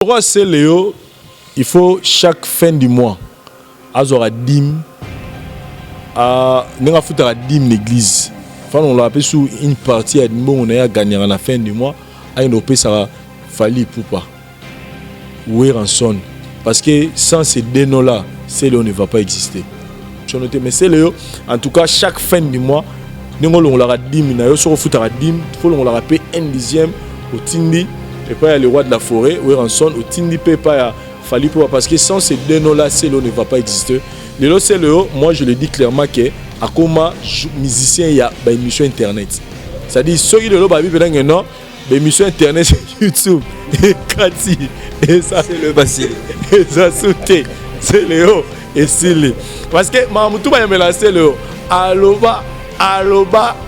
Pour c'est Léo, il faut chaque fin du mois avoir dîme à n'enga foutre à dîme l'église. Enfin on l'appelle sous une partie à bon on a gagné à la fin du mois à une opé ça fallait pour pas. Où rançon parce que sans ces dénoms là, c'est Léo ne va pas exister. Tu as noté mais c'est Léo en tout cas chaque fin du mois nous on l'aura dîme na yo sur foutre à dîme, faut on l'aura payer 1/10 au tindi. Et pas le roi de la forêt, où rançon, au Tindi pas fallu pour parce que sans ces deux noms-là, c'est ne va pas exister. Le lot c'est le moi je le dis clairement que à comment musicien il y a une émission internet. C'est-à-dire ceux qui le lot babi pendant non, émission internet sur YouTube et Kati et ça c'est le Basile. Et ça sauté, c'est le haut et c'est le parce que Mamutu va me lancer le aloba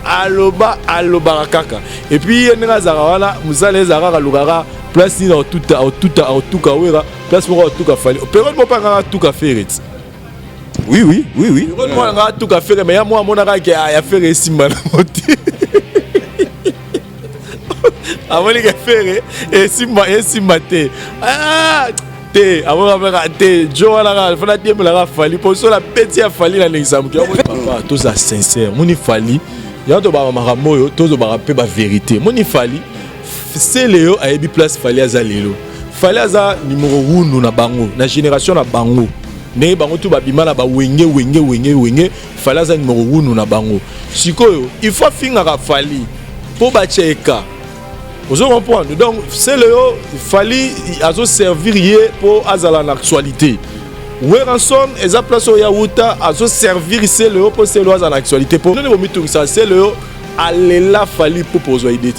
aloba kaka et puis nenga zarawana muzale zarara lugara place ni dans tout kawera place pour tout ka fali période mo pas tout ka faire oui période mo nga tout ka faire mais ya moi monaka ke ya faire simba na moti avoli ka faire et simba te te avant te Joana fana tiempo la fali pour cela petit a fali na l'examen papa tous à sincère moni fali ya to ba maramoyo to zo ba pe ba vérité moni fali c'est Léo a ebi place fali azalelo fali aza numéro 1 na bango na génération na bango ne bango to ba bimana ba wenge fali aza numéro 1 na bango sikoyo il faut finga ka fali pour ba cheka. Vous comprenez? Donc, c'est le il fallait servir pour Azala l'actualité. Weranson, et à place au Yaouta, servir c'est le pour c'est le en actualité. Pour nous, c'est le aller là, fallait pour poser idée.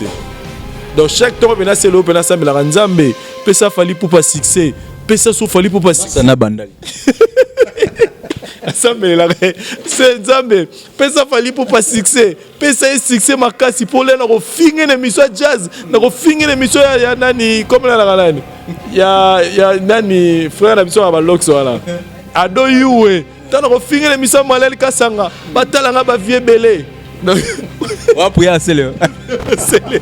Donc, chaque temps, c'est le pour ça, mais la ranzambe, ça fallait pour pas succès, ça sous fallait pour pas succès. Ça n'a bandal. C'est Zambé, ça fallait pour pas succès. Ça est succès makasi pour les na finir l'émission jazz, na finir l'émission ya nani comme la nani. Ya nani frère na biso ba lox wala. Ado yuwe. Tana ko finir l'émission malali kasanga. Batala nga ba vie belé. On va prier c'est le. C'est le.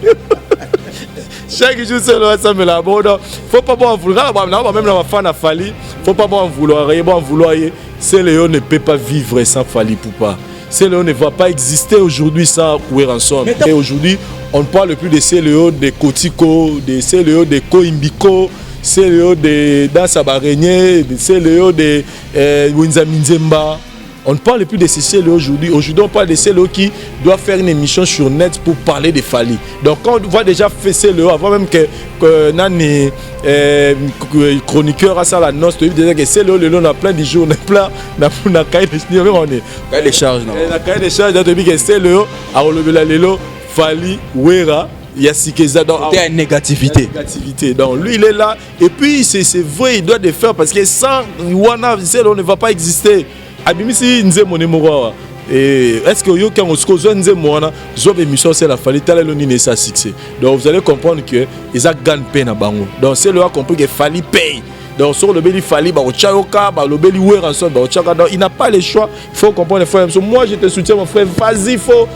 Chaque jour c'est le ça me la bon. Faut pas bon vouloir même la fan a fallu. Faut pas bon vouloir, c'est Léo ne peut pas vivre sans Fally Ipupa. C'est Léo ne va pas exister aujourd'hui sans Weranson. Et aujourd'hui, on ne parle plus de CLEO, de Kotiko, de CLEO, de Koimbiko, CLEO de Dansabaregne, de CLEO de Winzaminzemba. On ne parle plus de ces CLEO aujourd'hui. Aujourd'hui, on parle de CLEO qui doit faire une émission sur net pour parler de Fally. Donc, quand on voit déjà faire CLEO, avant même que Nani chroniqueur à ça la noce, tu dis que CLEO, on a plein de jours, on a plein de cahiers de charges. La cahier de charges, tu dis que CLEO, à Olobela Lelo, Fally, Wera. Il y a Sikeza dans la négativité. Donc lui il est là et puis c'est vrai il doit le faire parce que sans Wana CLEO ne va pas exister. Abimisi nze monemoro et est-ce que yo quand on se cause nze moana zo émission c'est la Fally tala lo ni ça succès. Donc vous allez comprendre que ils a gagne peine à bango. Donc c'est le a compris que Fally paye. Donc sur le beli Fally ba ochaoka ba le beli Weranson ba ochaka donc il n'a pas le choix. Il faut comprendre frère. Moi je te soutiens mon frère. Vas-y il faut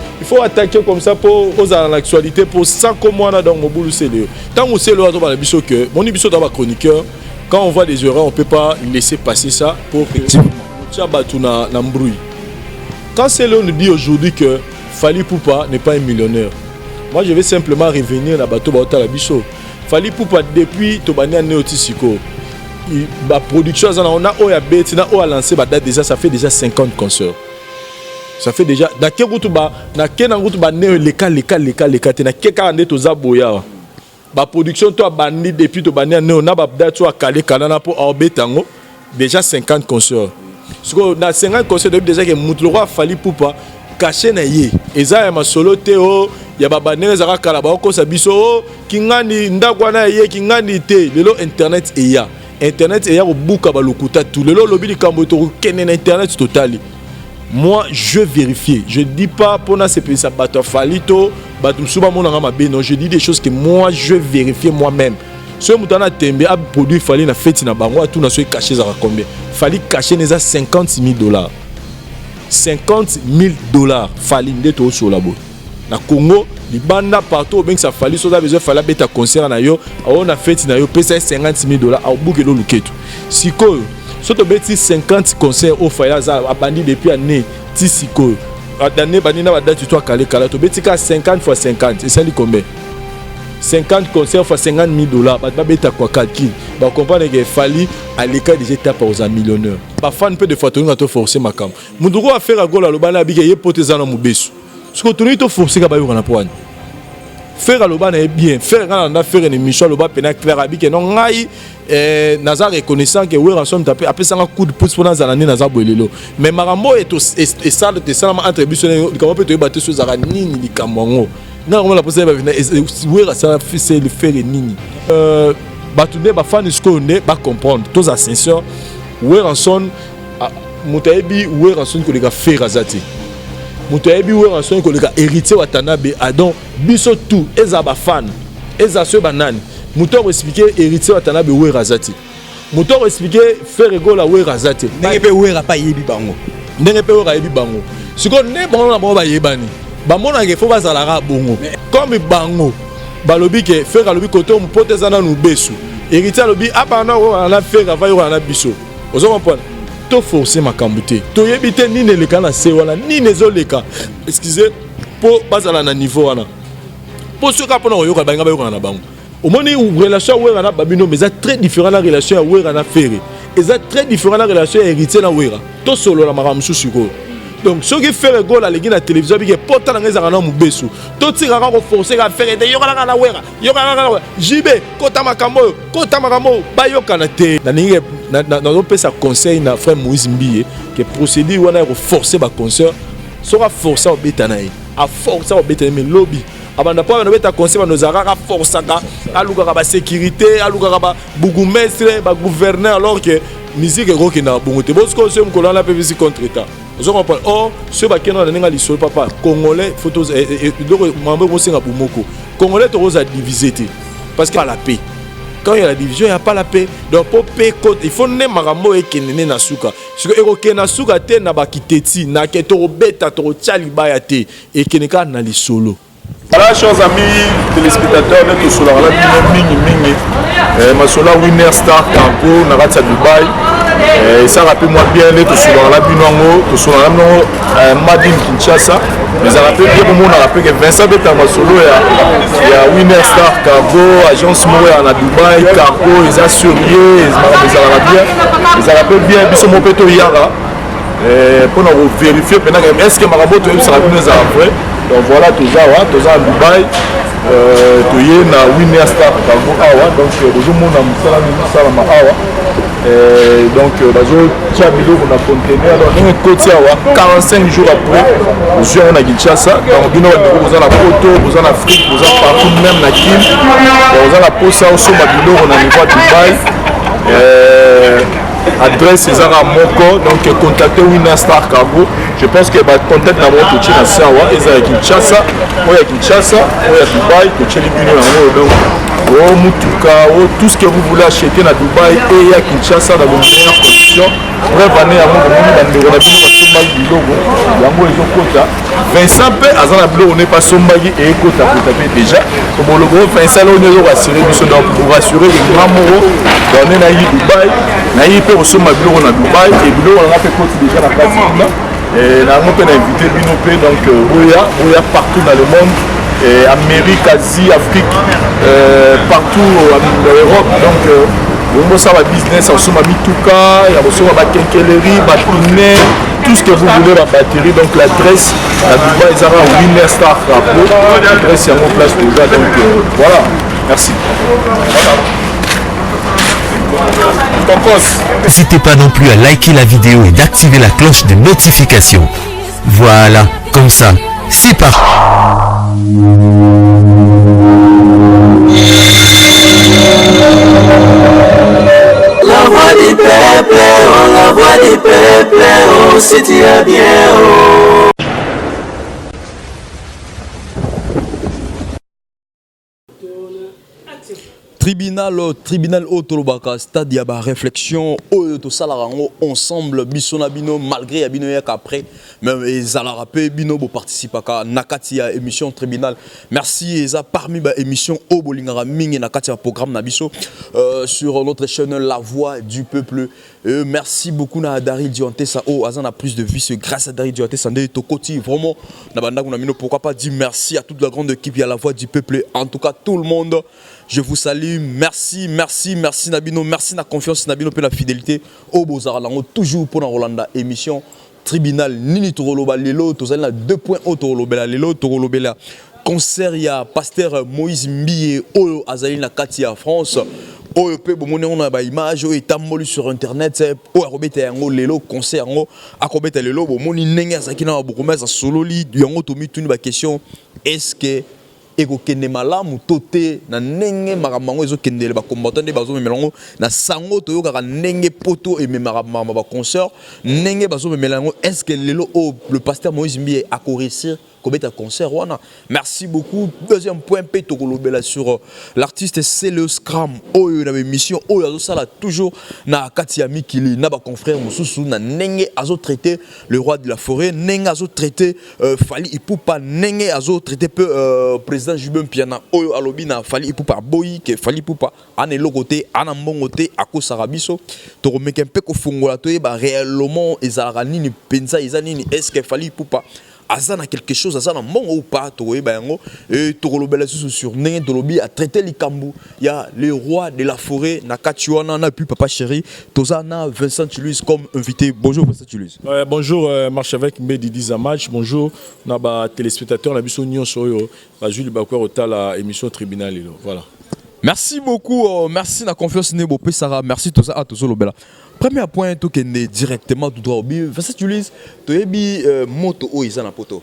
attaquer comme ça pour aux l'actualité pour 100 comme moi dans mon boulot c'est le. Tant que c'est le a ba biso que mon biso dans ma chroniqueur quand on voit des erreurs on peut pas laisser passer ça pour quand c'est là on nous dit aujourd'hui que Fally Ipupa n'est pas un millionnaire, moi je vais simplement revenir à bateau baota la biso. Fally Ipupa depuis Tobania Neotisiko, la production on a oya beti na oya lancé ba date déjà ça fait déjà 50 concerts. Ça fait déjà na kerutuba na kenangutuba ne leka na keka ande toza boya. Ba production to bandi depuis Tobania ne on a ba date to akale kanana pour orbetango déjà 50 concerts. Dans 50 concerts depuis déjà que Moutlora Fally Ipupa caché na ye eza ya masolo te o ya babanere zaka kala ba ko sabiso kingani ndakwana ye kingani te lelo internet eya ko buka ba lokuta tout lelo lobi kambo to kenen internet totali. Moi je vérifie, je dis pas pour na c'est ça bato Fally to bato suba monanga mabe non, je dis des choses que moi je vérifie moi-même. Ce moutana tembe a produit Fally na fête na bango tout na so caché za combien Fally caché neza $50,000 $50,000 Fally ndeto sur la boîte na Congo libanda partout bien que ça fallait so ça besoin fallait beta concert na yo on a fait na yo pesa $50,000 au bouquet lo luketo siko so to beti 50 concerts au fallait za abandi depuis année ti siko année bandi na ba date toi calé kala to beti ka 50 x 50 et ça dit combien 50 concerts fois $50,000 ba beta quoi calcul ba comprendre que fallait à l'écart déjà tape aux millionnaires ba fan peu de fois to ngato forcer makam muduro a faire gola lo bana bige ye poteza na mubesu ce que tu to forcer ka ba yo na poane faire le bana est bien faire on a faire une émission le bas pena clair abi que non ngai naza reconnaissant que ouais ensemble taper après ça un coup de pouce pour dans l'année naza boelelo mais marambo est ça de ça entre biso comment peut te battre sur za nini likamongo na on la poser ba ouais ça c'est le faire nini batunde ba fan isko ne ba comprendre tous ascension ouais ensemble mutaebi ouais ensemble que les gars faire azati mutaebi ouais ensemble que les gars héritier watanabe adon biso tout eza ba fan eza ceux banane muto expliquer héritier watanabe ouais razati muto expliquer faire gola ouais razati ndenge pe ouais pa yebi bango ndenge pe ouais yebi bango siko ne bango na bango ba yebani ba mona ke fo bazala ra bongo comme bango balobi ke faire alobi koto mpoteza na nubesu héritier alobi abana na faire va yo na biso ozo comprendre to forcer makambo te to yebite nini eleka na se wana nini ezoleka excusez po bazala na niveau wana po soka pona oyoka banga bayoka na bango omoni relation wera na babino mais ça très différent la relation wera na ferre et ça très différent la relation héritier na wera to solo la makambo susuko donc ce qui fait le goal à l'église la télévision bi que pota na ngeza na mubesu to tira ka forcer ka faire de yoka na wera yoka na jibe kota makambo bayoka na te na ninge na pesa conseil na frère Moïse Mbiye que procédure wana ko forcer ba concert sera forcer au betanaï a forcer au betanaï mais lobby abanda pa na beta conseil ba nozara ka forcer ka aluka ba sécurité aluka ba bougumestre ba gouverneur alors que musique est rock na bongote bosko se mkola na PVC contre état vous comprenez oh ce ba kena na ninga lisolo papa congolais photos donc mambo ko singa bumoko congolais to rosa divisé parce que pas la paix. Quand il y a la division, il n'y a pas la paix. Donc, pour paix, il faut que maramo et kenene na suka. Si vous avez na suka te na bakiteti, na ketoro beta, toro tchalibaya te, et keneka na li solo. Voilà, chers amis téléspectateurs, nous sommes là, Masola Winner Star Cargo, Naratsa Dubaï. Ça rappelle-moi bien, nous sommes là, nous sommes là, Madine Kinshasa. Mais ça rappelle bien, on a rappelé que Vincent Beta Masolo, il y a Winner Star Cargo, agence Moya à Dubaï, Cargo, ils assurent, ils rappellent bien, ils sont mon péto Yara. Pour nous vérifier, est-ce que Maraboto sera venu après? Donc voilà, tout ça à Dubaï, tout y est na Winner Star Cargo Awa, donc le jour où on a Salama Awa. Donc bazo Tchabilo on a conteneur alors on est côté Awa 45 jours après nous on a Kinshasa donc bino vous en la photo vous en Afrique vous en partout même na Kin vous en la posa au sommet bino on a niveau Dubaï adresse Ezara Moko donc contactez Winner Star Cargo je pense que contact na moi tout na Sawa Ezara Kinshasa moi à Kinshasa moi à Dubaï tout chez les bino donc oh mutuka oh tout ce que vous voulez acheter na Dubaï et à Kinshasa dans de meilleures conditions bref année à mon bande on a bien somba bilogo yango ezo kota Vincent pe azana bilo on n'est pas somba et kota kota déjà comme logo Vincent on est rassuré biso donc pour rassurer les grands moro on est na Dubaï na yi pe somba bilo na Dubaï et bilo on a fait kota déjà la place là et na on peut inviter bino pe donc oya partout dans le monde Amérique, Asie, Afrique, partout en Europe. Donc, on ça va business, on va Mituka, on va Kenkeleri, Batuné, tout ce que vous voulez, la batterie. Donc, l'adresse, la Dubaï, ils ont Winner Star Cargo. L'adresse est en place déjà. Donc, voilà. Merci. N'hésitez pas non plus à liker la vidéo et d'activer la cloche de notification. Voilà, comme ça, c'est parti. La voix du peuple, oh, la voix du peuple, oh, si tu es bien, oh. Tribunal tribunal Otolobaka, stade ya ba réflexion, to salarango ensemble, bisona bino, malgré ya bino yak après, même Zalarape bino bo participaka, nakati ya émission tribunal. Merci Eza parmi ba émission Obolingara Ming nakati ya programme Nabiso sur notre chaîne La Voix du Peuple. Merci beaucoup na Daryl Dionte sa Azan a plus de vie grâce à Daryl Dionte Sandé Tokoti vraiment pourquoi pas dire merci à toute la grande équipe à La Voix du Peuple, en tout cas tout le monde. Je vous salue, merci Nabino, merci la confiance Nabino pour la fidélité au Bozaralango toujours pour la Rolanda émission tribunal Nini Toroloba Lelo tozali 2 points au Torolobela Lelo Torolobela concert ya pasteur Moïse Mbiye oyo azali na kati ya France oyo pe bomone on a ba image oyo etamoli sur internet oyo akobeta yango lelo concert yango akobeta lelo bomoni ndenge azaki na bokomeza sololi yango tomi tuni ba question est-ce que eko kende malamu tote na ndenge makambo ezo kendele ba combattant de bazo memelango na sango to yoka ndenge poto et makambo ba concert ndenge bazo memelango est-ce que lelo le pasteur Moïse Mbiye a réussir kobeta concert wana. Merci beaucoup. Deuxième point peto kolobela sur l'artiste c'est le Scram oyo na émission oyo azo sala toujours na Katia Mikili na ba confrère mususu na ndenge azo traiter le roi de la forêt, ndenge azo traiter Fally Ipupa, ndenge azo traiter peu président Jubin Piana oyo alobi na Fally Ipupa boyi ke Fally Ipupa ane lokote ana mbongote akosara biso to remeke mpe ko fungola to ba réellement ezalaka nini penza ezanini est-ce que Fally Ipupa azana quelque chose azana mbongo ou pas to ba yango et to kolobela sur ndenge dolobi a traiter likambu ya le roi de la forêt na katiwana na pu papa chéri tozana Vincent Tulus comme invité. Bonjour Vincent Tulus. Bonjour marche avec Mbedi Dizamach, bonjour na ba téléspectateurs na biso nyonso yo ba Jules Bakwa otala émission tribunal voilà. Merci beaucoup, merci la confiance Nebo Sarah, merci tout ça à tous lobela. Premier point tout kende directement tout droit au bi. Vincent Tulus, to yebi moto o izana poto.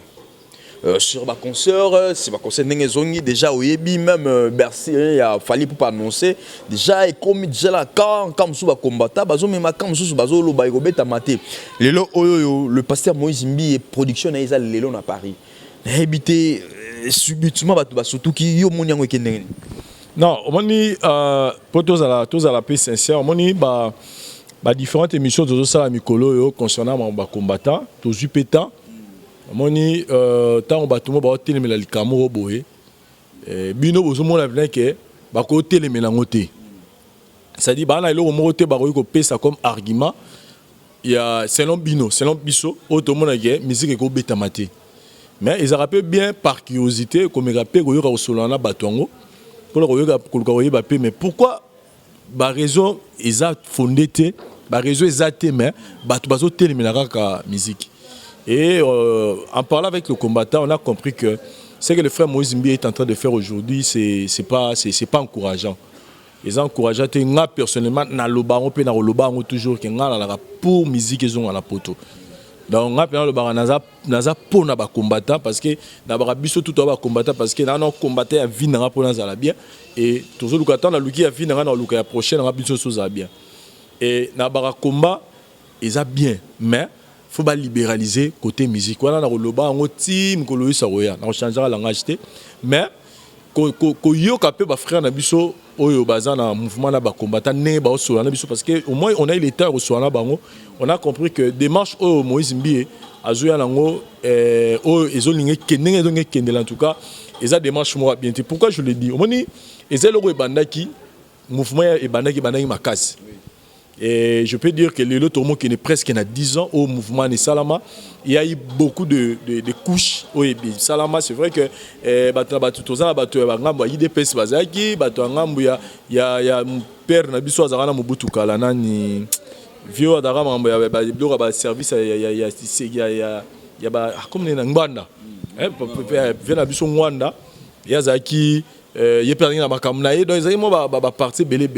Sur ma concert, c'est ma concert n'engezongi déjà au yebi même Bercy il a fallu pour annoncer déjà et comme déjà la quand sous ba combattant bazo même quand sous bazo lo ba robeta maté. Lelo oyo le pasteur Moïse Mbiye production na isa lelo na Paris. Na habité subitement ba surtout qui yo monyango kende. Non, pour tous à la paix sincère, différentes émissions de ça Mikolo concernant mon combattant, tous pétant. Tant on bâtiment ba télé la Camaro boé. Bino bozomo la venir que ba ko télé melangoté. Ça dit ba na ilo moté ba ko pesa comme argument. Il y a selon Bino, selon Bisso, auto monde que musique ko beta maté. Mais ils rappellent bien par curiosité comme rappel ko yo solana batongo. Pour le mais pourquoi la raison est fondée, la raison est mais la musique. Et en parlant avec le combattant, on a compris que ce que le frère Moïse Mbiye est en train de faire aujourd'hui, c'est pas encourageant. Ils ont encouragé personnellement na lobango pe na lobango toujours que nga pour musique ils ont à la poto. Donc on a le baranaza naza pour na ba combattant parce que na ba biso tout ba combattant parce que na non combattant à vie na pour na bien et toujours le temps na luki à vie na luka ya prochaine na biso ça bien et na ba combat ils a bien mais faut pas libéraliser côté musique voilà na loba ngo team ko loisa roya na changer la langage mais ko yo kapé ba frère na biso oyo bazana mouvement na ba combattant né ba so na biso parce que au moins on a eu l'état au na bango on a compris que démarche au Moïse Mbiye azoya nango o ezolinge kenenge donc kendela en tout cas eza démarche moi bien pourquoi je le dis au moni ezelo ko ebandaki mouvement ebandaki makasi. Et je peux dire que le tourment qui est presque à 10 ans au mouvement de Salama, il y a eu beaucoup de couches. Oui, Salama, c'est vrai que il y a IDPS Bazaki, il y a père Nabiso Azarana Mobutu Kalana ni vieux Adarama, il y a service, il y a comme les Ngbanda. Vieux Nabiso Nwanda, il y a Zaki. Il y a perdu dans ma caméra donc ils ont parti belé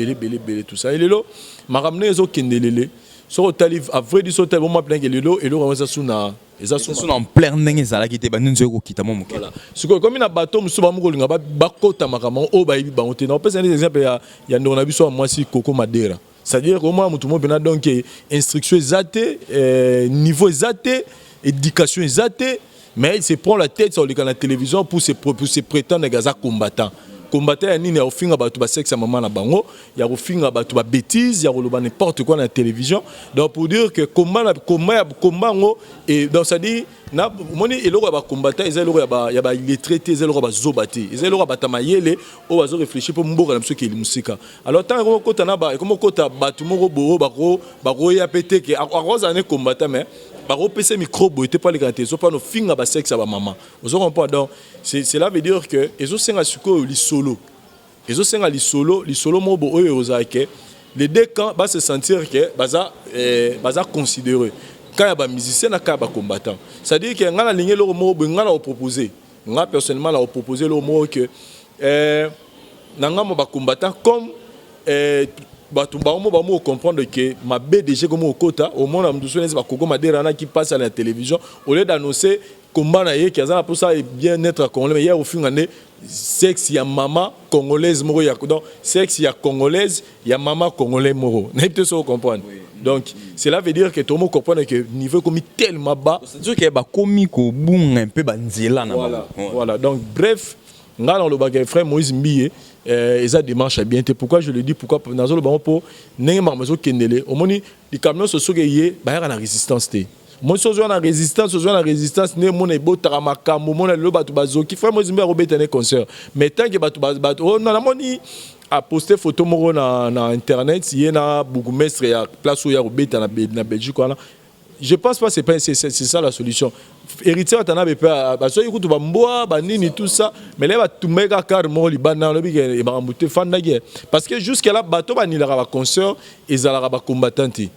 tout ça et là ma ramené ils ont kendelele sur hôtel à vrai du hôtel moi plein que lelo et là ça suna ils sont en plein nenge zala qui était banunzo ko kita mo voilà ce que comme na bateau musuba mo linga ba kota makama o ba ibi ba on on peut un exemple il y a ndona biso moi si Coco Madera c'est-à-dire que moi mutumo bena donc instruction exate niveau exate éducation exate. Mais il se prend la tête sur la télévision pour se prétendre gaza combattant. combattre ya nini ya ofinga bato ba sexe maman na bango ya ofinga bato ba bêtises ya koloba n'importe quoi na télévision donc pour dire que combat ngo et donc ça dit na moni eloko ba combattre ezelo ya ba illettré ezelo ba zobati ezelo ba tamayele o bazo réfléchir pour mboka na biso ki musika alors tant ko kota na ba comme kota bato moko bo bako ya pété que a rosa ne combattre mais bako pese microbe était pas les grands so pas no finga ba sexe ba maman vous comprenez donc cela veut dire que ezo senga suko li solo ezo senga li solo mobo oyo ozake les deux camps va se sentir que baza considéré quand il y a des musiciens et des combattants. C'est-à-dire que ngana ligne le mot ngana au proposer. Nga personnellement la proposer le mot que nanga mo ba combattant comme batu ba mo comprendre que ma BDG comme au quota au monde am doucement ba koko madera qui passe à la télévision au lieu d'annoncer combat na ye qui a pour ça bien-être congolais mais hier au fin d'année sexe ya maman congolaise moro ya donc sexe ya congolaise ya maman congolais moro n'êtes ce comprendre donc cela veut dire que tout le monde comprend que niveau comme tellement bas c'est-à-dire que ba komi ko bunga un peu banzela na voilà donc bref nga dans le bagage frère Moïse Mbiye ils a démarche à bien pourquoi je le dis pourquoi dans le banc pour n'engue marmezo kendele au moni les camions se sont gayés ba ya na résistance té moi je suis en résistance né mon ebo taramaka mon le batu bazo qui frère Moïse Mbiye robeta ne concert mais tant que batu oh non la moni a posté photo moro na internet il y a bourgmestre ya place où ya robeta na Belgique voilà je pense pas c'est ça la solution héritier atana be pa so ikutu ba mboa ba nini tout ça mais là ba tumeka car mo libana lobi ke ba mbuté fanda guerre parce que jusque là bato ba nilaka ba concert ezalaka ba combattanti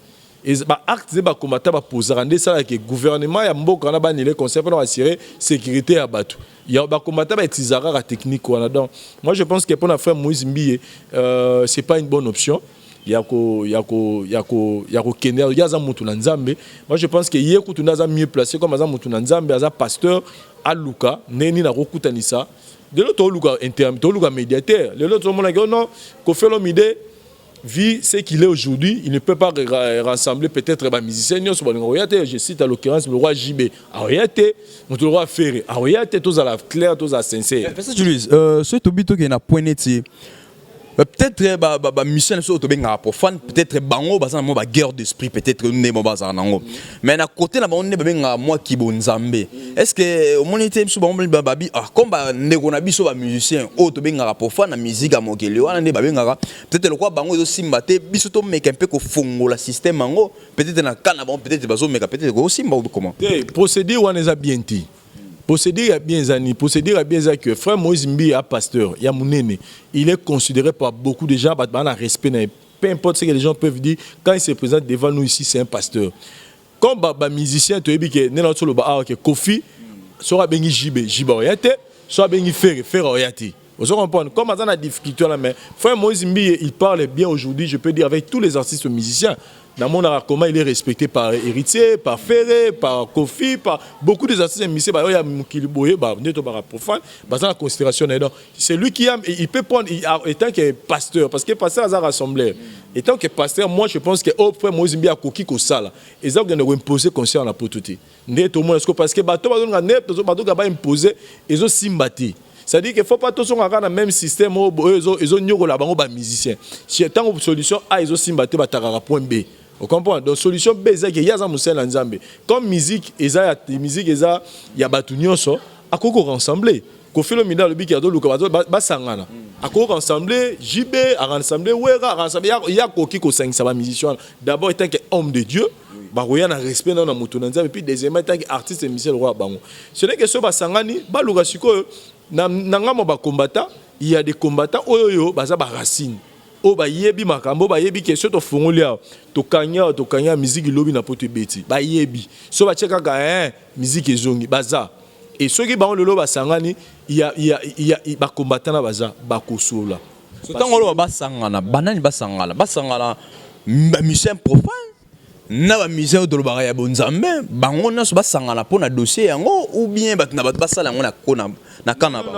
et ba acte ba combattant ba poser ande ça que gouvernement ya mboka na ba nilé concert pour assurer sécurité ya bato ya ba combattant ba utiliser la technique voilà donc moi je pense que pour na frère Moïse Mbiye c'est pas une bonne option yako kenya yaza mutu na nzambe moi je pense que yeko tunaza mieux placé comme aza mutu na nzambe aza pasteur aluka neni na rokutanisa de l'autre luka interne to luka médiateur le l'autre mona que non ko fait l'homme idée vu ce qu'il est aujourd'hui il ne peut pas rassembler peut-être ba musiciens nyos ba ngoyate je cite à l'occurrence le roi JB aoyate mutu le roi Ferré aoyate tous à la clair tous à sincère parce que Julius ce tobito qui na point net peut-être ba mission so to benga profane peut-être bango bazana mo ba guerre d'esprit peut-être ne mo bazana nango mais na côté na bango ne benga moi ki bonzambe est-ce que au monité so bango babi comme ba ndeko na biso ba musicien o to benga profane na musique a mokeli wana ne ba benga peut-être le quoi bango zo simba te biso to meka un peu ko fongola système bango peut-être na kana bango peut-être bazo meka peut-être ko simba comment procédé wana za bien ti procédé à bien zani, procédé à bien zani que frère Moïse Mbiye a pasteur, ya munene, il est considéré par beaucoup de gens, bah on a respect, peu importe ce que les gens peuvent dire, quand il se présente devant nous ici, c'est un pasteur. Comme bah musicien, tu as dit que n'importe le bah que Kofi, sera bengi jibe orienté, soit bengi faire orienté. Vous comprenez? Comme on a des difficultés là, mais frère Moïse Mbiye, il parle bien aujourd'hui, je peux dire avec tous les artistes musiciens. Dans mon art, comment il est respecté par Héritier, par Ferré, par Kofi, par beaucoup des artistes musiciens. Il y a Mukiliboye, profane, dans la considération. C'est lui qui aime, il peut prendre, étant que pasteur, parce que pasteur a rassemblé. Étant que pasteur, moi je pense que au frère Moïse Mbiye a coquille au sala. Et ça, on a imposé conscience à la potouté. Parce que bateau va imposer, ils ont simbati. C'est-à-dire qu'il ne faut pas tous avoir le même système où ils ont des musiciens. Si tant que solution A, ils ont simbati, point B. Vous comprenez? Donc, solution B, c'est qu'il y a un Nzambe. Comme musique, il y a Batunyoso, à quoi rassembler? Quand on fait le midal, le bikado, le kabado, basangana. À quoi rassembler? JB, à rassembler, Wera, à rassembler. Il y a qui ko 500 musiciens. D'abord, étant qu'homme de Dieu, il y a un respect dans la Nzambe. Et puis, deuxièmement, étant qu'artiste et musicien, le roi Bango. Ce n'est que ce basangani, balugasuko, nangamo ba combattant, il y a des combattants, baza ba racine. O ba yebi makambo ba yebi ke soto fongolia to kanya musique lobi na poto beti ba yebi so ba cheka ka musique ezongi baza et ceux qui ba lelo ba sangani il y a ba combattant na baza ba kosola so tango lo ba sangana banani ba sangana ba musicien profane na ba musicien to lo ba ya bonzambe bango na so ba sangana pona dossier yango ou bien ba na ba sala yango na kona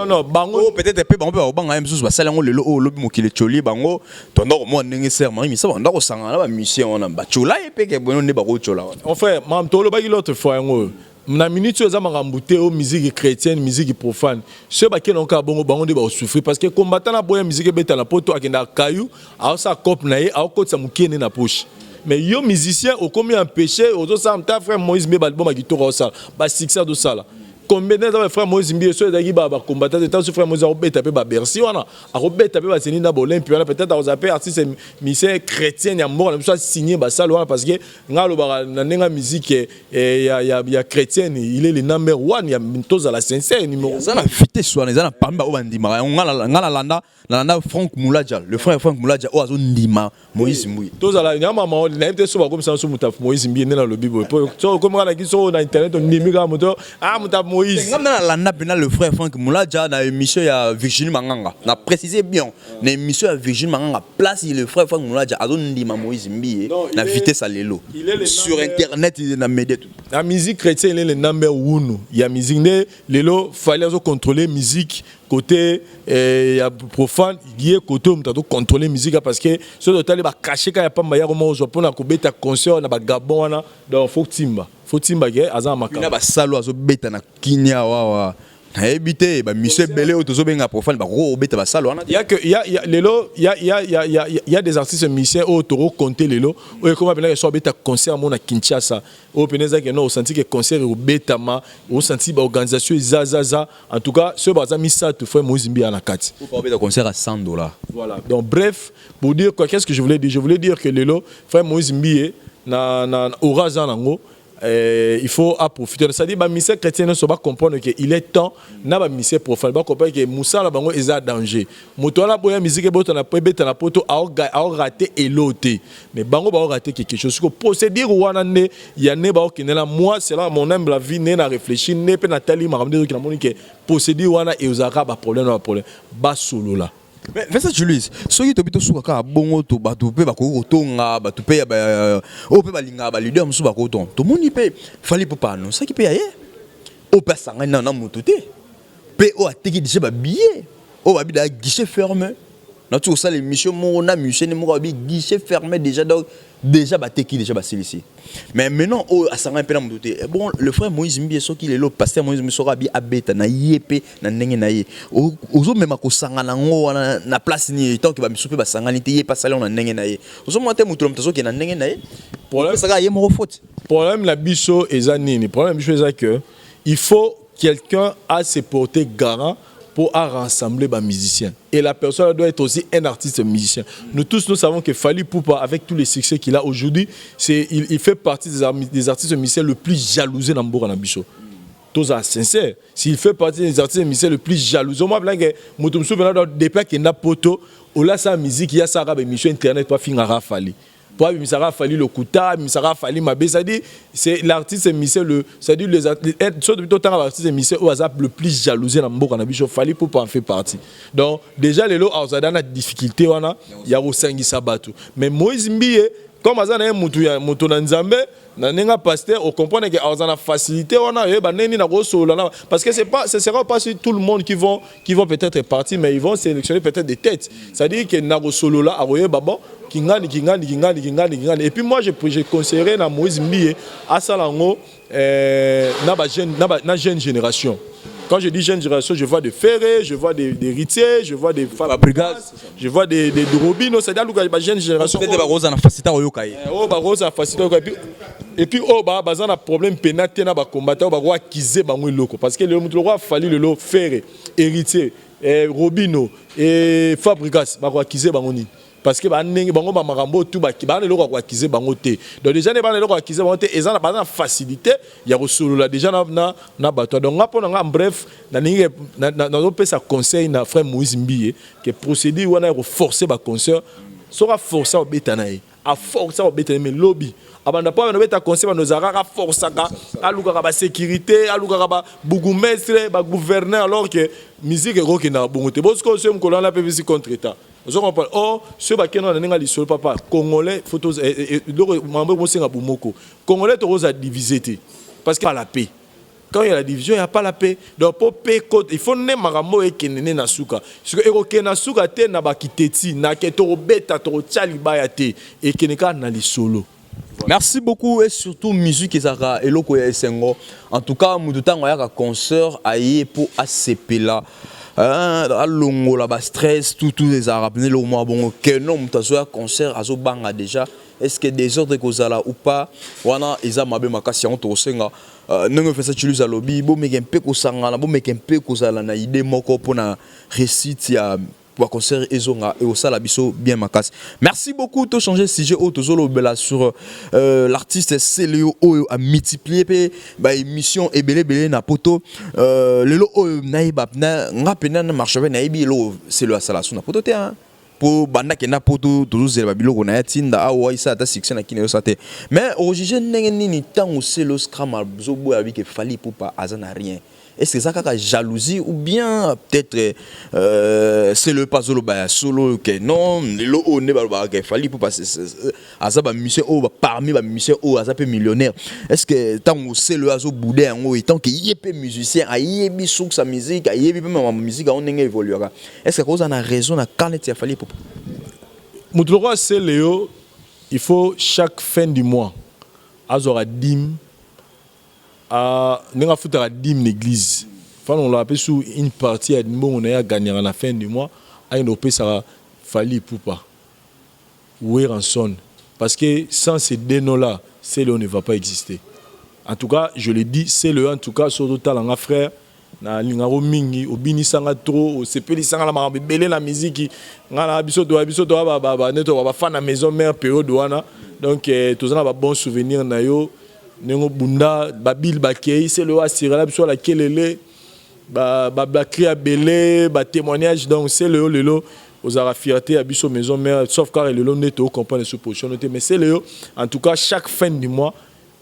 non bango peut-être pe bango ba même sous ba sala yango lelo o lobi mokile choli bango tondo mo ndenge serment mais ça ba sangana ba musicien on ba chola e pe ke bono ne ba ko chola en fait mam to lo ba l'autre fois yango na minute eza makambo te o musique chrétienne musique profane ceux qui n'ont pas bongo bango de ba souffrir parce que combattant na boya musique beta na poto akenda kayu a sa cop na ye a okotsa mukene na poche mais yo musicien au combien empêché aux autres ça ta frère Moïse me ba bon ma gitoro ça ba succès de ça là combien de frère Moïse Mbié ceux qui ba combattant de temps frère Moïse a beta pe ba Bercy wana a beta pe ba seni na Olympie wana peut-être a zapper artiste musicien chrétien ya mort na soit signé ba ça wana parce que ngalo ba na nenga musique ya chrétienne il est le number 1 ya tous à la sincère numéro ça na fité soana ça na pamba o bandima ngala landa Franck Mouladia le frère Franck Mouladia o azo ndima Moïse Mbié tous à la nyama ma na peut so ba comme ça so mutaf Moïse Mbié na le bible so comme na kiso na internet ndimi ga moto mutaf Moïse ngam na landa le frère Franck Mouladia na émission ya Virginie Manganga na préciser bien na émission ya Virginie Manganga place le frère Franck Mouladia azo ndima Moïse Mbié na vitesse à lelo sur internet il na média tout la musique chrétienne il est le number 1 il y a musique né lelo fallait contrôler musique côté profane il y a côté on doit contrôler musique parce que ce total va cacher quand il y a pas meilleur moment au Japon na ko beta concert na ba Gabon wana donc faut timba ke azan makamba na ba salo azo beta na kinya wa na ebité ba monsieur belé otozo benga profane ba ro beta ba salo wana il y a des artistes musiciens au toro compter lelo o comment bien so beta concert mo na Kinshasa o peneza que non o senti que concert o beta ma o senti ba organisation zazaza en tout cas ce baza misa tout frère Moïse Mbié na kati o beta concert à $100. Voilà donc bref pour dire quoi qu'est-ce que je voulais dire que lelo frère Moïse Mbié na oraza nango il faut profiter. C'est-à-dire que les missions chrétiens ne sont pas comprendre qu'il est temps, na ba mission profane, ba comprendre que Moussa la bango est en danger. Moto la boya musique boto na pebeta na poto a raté eloté. Mais bango ba raté quelque chose. Que procédure wana ne ya ne ba okinela moi c'est là mon âme la vie ne na réfléchir ne pe na tali ma ramde que na moni que procédure wana et ozaka ba problème ba solo là. Mais ça Julius, soki to bito suka ka bongo to batu pe ba ko tonga batu pe ba o pe ba linga ba leader musu ba ko ton. To moni pe fali popa no, ça qui pe aye. O pa sanga na mutu te. Pe o atiki déjà ba billet. O ba bi da guichet fermé. Na tout ça l'émission mon na musicien mo ba guichet fermé déjà donc déjà ba teki déjà ba celui-ci. Mais maintenant o asanga pe na mutu te. Bon le frère Moïse Mbié soki le lo pasteur Moïse Mbié sora bi abeta na yepé na ndenge na ye. Ozo mema ko sanga na ngo na place ni tant que ba misupe ba sanga ni te ye pas salon na ndenge na ye. Ozo monter mutu lo mtaso ki na ndenge na ye. Problème ça ga ye mo faute. Problème la biso ezanini. Problème biso eza que il faut quelqu'un à se porter garant pour rassembler les musiciens. Et la personne doit être aussi un artiste musicien. Nous tous, nous savons que Fally Ipupa, avec tous les succès qu'il a aujourd'hui, il fait partie des artistes musiciens le plus jalousés dans le Bourg Nabicho. Tous sont sincères. S'il fait partie des artistes musiciens le plus jalousés, moi, je me souviens des plats qui n'a poto, ou là, sa musique, il y a ça, émission internet, pas finir à Fally. Pour Misara Fally le Kouta, Misara Fally Mabé, c'est l'artiste musicien c'est-à-dire les artistes musiciens au hasard le plus jalousé dans Mboka Nabicho Fally Ipupa en fait partie. Donc déjà les lots ont des difficultés wana, il y a au Sangi Sabatu. Mais Moïse Mbié comme azana un mutu na Nzambe na nenga pasteur on comprend que azana facilité wana ba neni na go solo parce que ce sera pas tout le monde qui vont peut-être partir mais ils vont sélectionner peut-être des têtes. C'est-à-dire que na go solo là aroye babo kingani et puis moi je conseillerais na Moïse Mbié à Salango na jeune génération. Quand je dis jeune génération, je vois des Ferré, je vois des Ritier, je vois des Fabrigas, je vois des Robino, c'est-à-dire la jeune génération. Peut-être que Rosa na facilité au yokai. Rosa facilité au yokai. Et puis bazana problème pénaté na ba combattant ba roi kize ba ngwe loko parce que le roi Fally le lo Ferré, Héritier, Robino et Fabrigas ba roi kize ba ngoni. Parce que bango ba marambo tout ba le loko kwa kize bango te. Donc déjà ne ba le loko kwa kize bango te et ça na pas facilité il y a solo là déjà na bato donc en bref na on sa conseil na frère Moïse Mbié que procédure wana forcer ba concert sera forcer au betanaï a forcer au betanaï mais lobby abanda pas na beta conseil nos arara forçaka aluka ba sécurité aluka ba bougumestre ba gouverneur alors que musique ero ki na bongo te parce que ce mkola na PVC contre état. Oh, ceux qui ont un lisol papa congolais photos congolais to divisé parce qu'il y a la paix. Quand il y a la division, il n'y a pas la paix. Donc pour paix il faut ne maramo et kenene na suka. Parce que ero na suka te na bakiteti na ke to beta to chali bayate et keneka na lisolo. Merci beaucoup et surtout musique ezaka eloko ya esengo. En tout cas, mututango ya concert aye pour ACP là. Alongo la ba stress tout les arabes le mois bon que non mutazo ya concert azo banga déjà. Est-ce que des ordres kozala ou pas wana eza mabe makasi on to senga nenge fesa chuluza lobby bo mekempe ko sangana bo mekempe kozala na idée moko pona récite ya pour concert ezonga et au sala biso bien makasi. Merci beaucoup to changer sujet au to zolo bela sur l'artiste Célio a multiplié ba émission ebele na poto lelo naïba na ngapena na marche na ibi lo Célio a sala na poto te hein pour banda kena poto to zela biloko na yatinda awa isa ta section na kine yo sate mais origine ndenge nini tango Célio scram zo boya bi ke fali pour pas azana rien. Est-ce que ça a jalousie ou bien peut-être c'est le pas solo que non le haut n'est pas qu'il fallait pour passer à ça musicien parmi les musiciens au ça peut millionnaire. Est-ce que tant que c'est le azo boudé en haut et tant qu'il y a musicien a y a sur sa musique a y a même musique on évoluera. Est-ce que cause on a raison à quand il fallait pour Moutloa c'est Léo il faut chaque fin du mois azora dim nous avons fait la dîme l'église. On l'a appelé sous une partie à on a gagné à la fin du mois. À une opé ça fallait pour pas. Où est rançon? Parce que sans ces dénoms-là, c'est le ne va pas exister. En tout cas, je le dis, c'est le en tout cas sur le talent frère. Na lingaro mingi obini sanga trop sepeli sanga la marambe belé la musique ngala biso do ba neto ba fa na maison mère période wana donc tous on a bon souvenir na yo. Nengo bunda babil bakei c'est le assuré là sur la kelele ba cria belé ba témoignage donc c'est le lelo aux ara fierté à biso maison mère sauf car le neto comprendre sous position mais c'est le en tout cas chaque fin du mois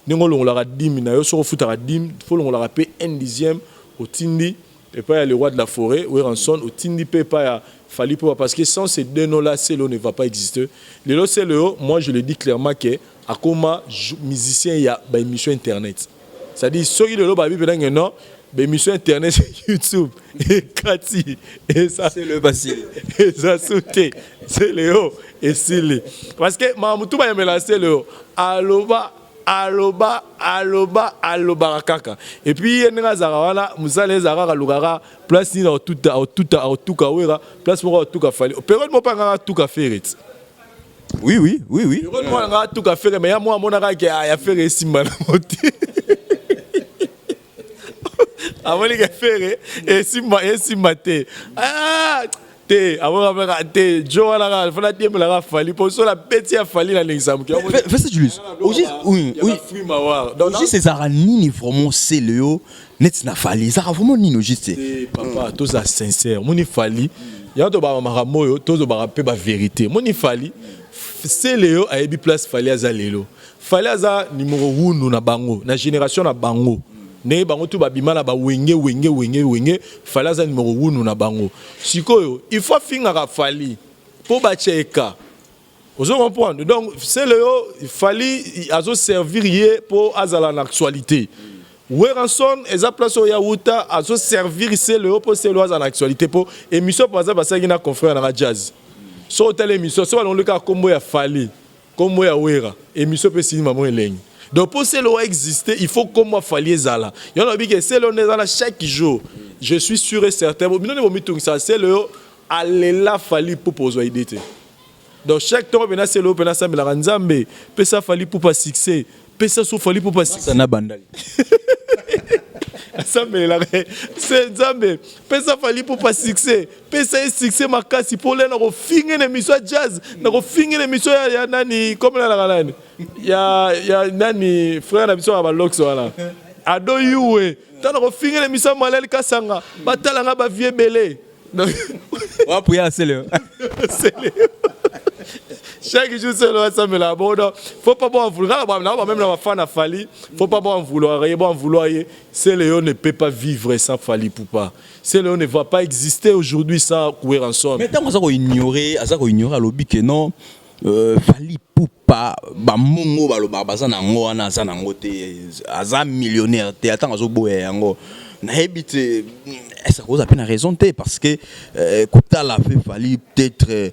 nengo on la 10 na yo sur foot à 10 faut on la rapper 1/10 au tindi et pas le roi de la forêt ou ranson au tindi pas fallait pas parce que sans ces deux noms là c'est le ne va pas exister le c'est le moi je le dis clairement que à comment musicien il y a une émission internet c'est-à-dire ceux qui le ba bi pedang non émission internet YouTube et Kati et ça c'est le facile et ça sauté c'est Léo et Sili parce que Mamutu ba melancer le aloba kaka et puis yenga zara wana musale zara lugara place ni au tout kawera place mo tout ka fali période mo panga tout ka faire. Oui. Moi, tout à fait, mais moi, mon arrêt qui a fait Simba. Avant les faire et Simba, ah, avant de Joana, il faut la dire, mais la fallu pour ça la petite a fallu dans l'examen. Fais ça, Julius. Oui. Donc, c'est Aranini vraiment c'est Léo. Net n'a fallu. Ça a vraiment nino juste. Papa, tout ça sincère. Mon il fallu. Il y a tout ba maramoyo, tout ba rapper ba vérité. Mon il fallu. C'est Léo a eu place fallait à Zalelo. Fallait à numéro 1 na bango, na génération na bango. Ne bango tout babima na ba wenge. Fallait à numéro 1 na bango. Sikoyo, il faut finir fali pour bacheka. Vous comprenez? Donc c'est Léo, il fallait azo servir pour azala en actualité. Weranson eza place au Yaouta azo servir c'est Léo pour c'est Léo en actualité pour émission par exemple ça qui na confrère na jazz. So telle émission, soit dans le cas comme moi Fali, comme moi Wera, émission peut signer maman Eleng. Donc pour cela exister, il faut comme moi Fali Zala. Il y en a qui c'est le Zala chaque jour. Je suis sûr et certain. Mais non, mais ça c'est le aller là Fali pour poser idée. Donc chaque temps maintenant c'est le open ça mais la Nzambe, peut ça Fali pour pas succès, peut ça sous Fali pour pas succès. Ça n'a bandali. C'est Nzambe pesa fali pour pas succès pesa succès makasi pour les na finir l'émission jazz na finir l'émission ya nani comme la nani ya nani frère na biso ba lox wala ado yuwe tana finir l'émission malel kasanga batala nga ba vie belé wa pour ya c'est le chaque jour c'est le ensemble là bon faut pas bon vouloir même la fan a fallu faut pas bon vouloir c'est Léon ne peut pas vivre sans Fali Poupa c'est Léon ne va pas exister aujourd'hui sans courir ensemble mais tant ça ko ignorer à lobby que non Fali Poupa ba mongo ba lo ba bazana ngo wana za nango te aza millionnaire te attends zo boye yango na habite ça cause à peine raison parce que Kota l'a fait Fali peut-être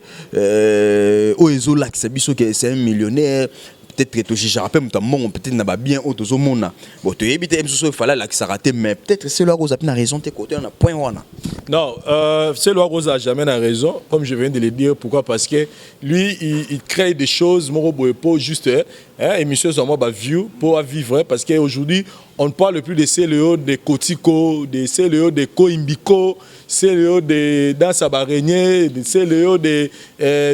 Oezo Lax biso que c'est un millionnaire peut-être que je rappelle peut-être n'a pas bien auto zomona bon tu éviter il fallait là que ça raté mais peut-être c'est là Rose a bien raison tes côtés on a point wana. Non, c'est là Rose a jamais raison comme je viens de le dire. Pourquoi? Parce que lui il crée des choses pour juste émission sur moi view pour vivre parce qu'aujourd'hui on ne parle plus de CLO de Kotiko, de CLO de Koimbiko, CLO de Dansabarenier, de CLO de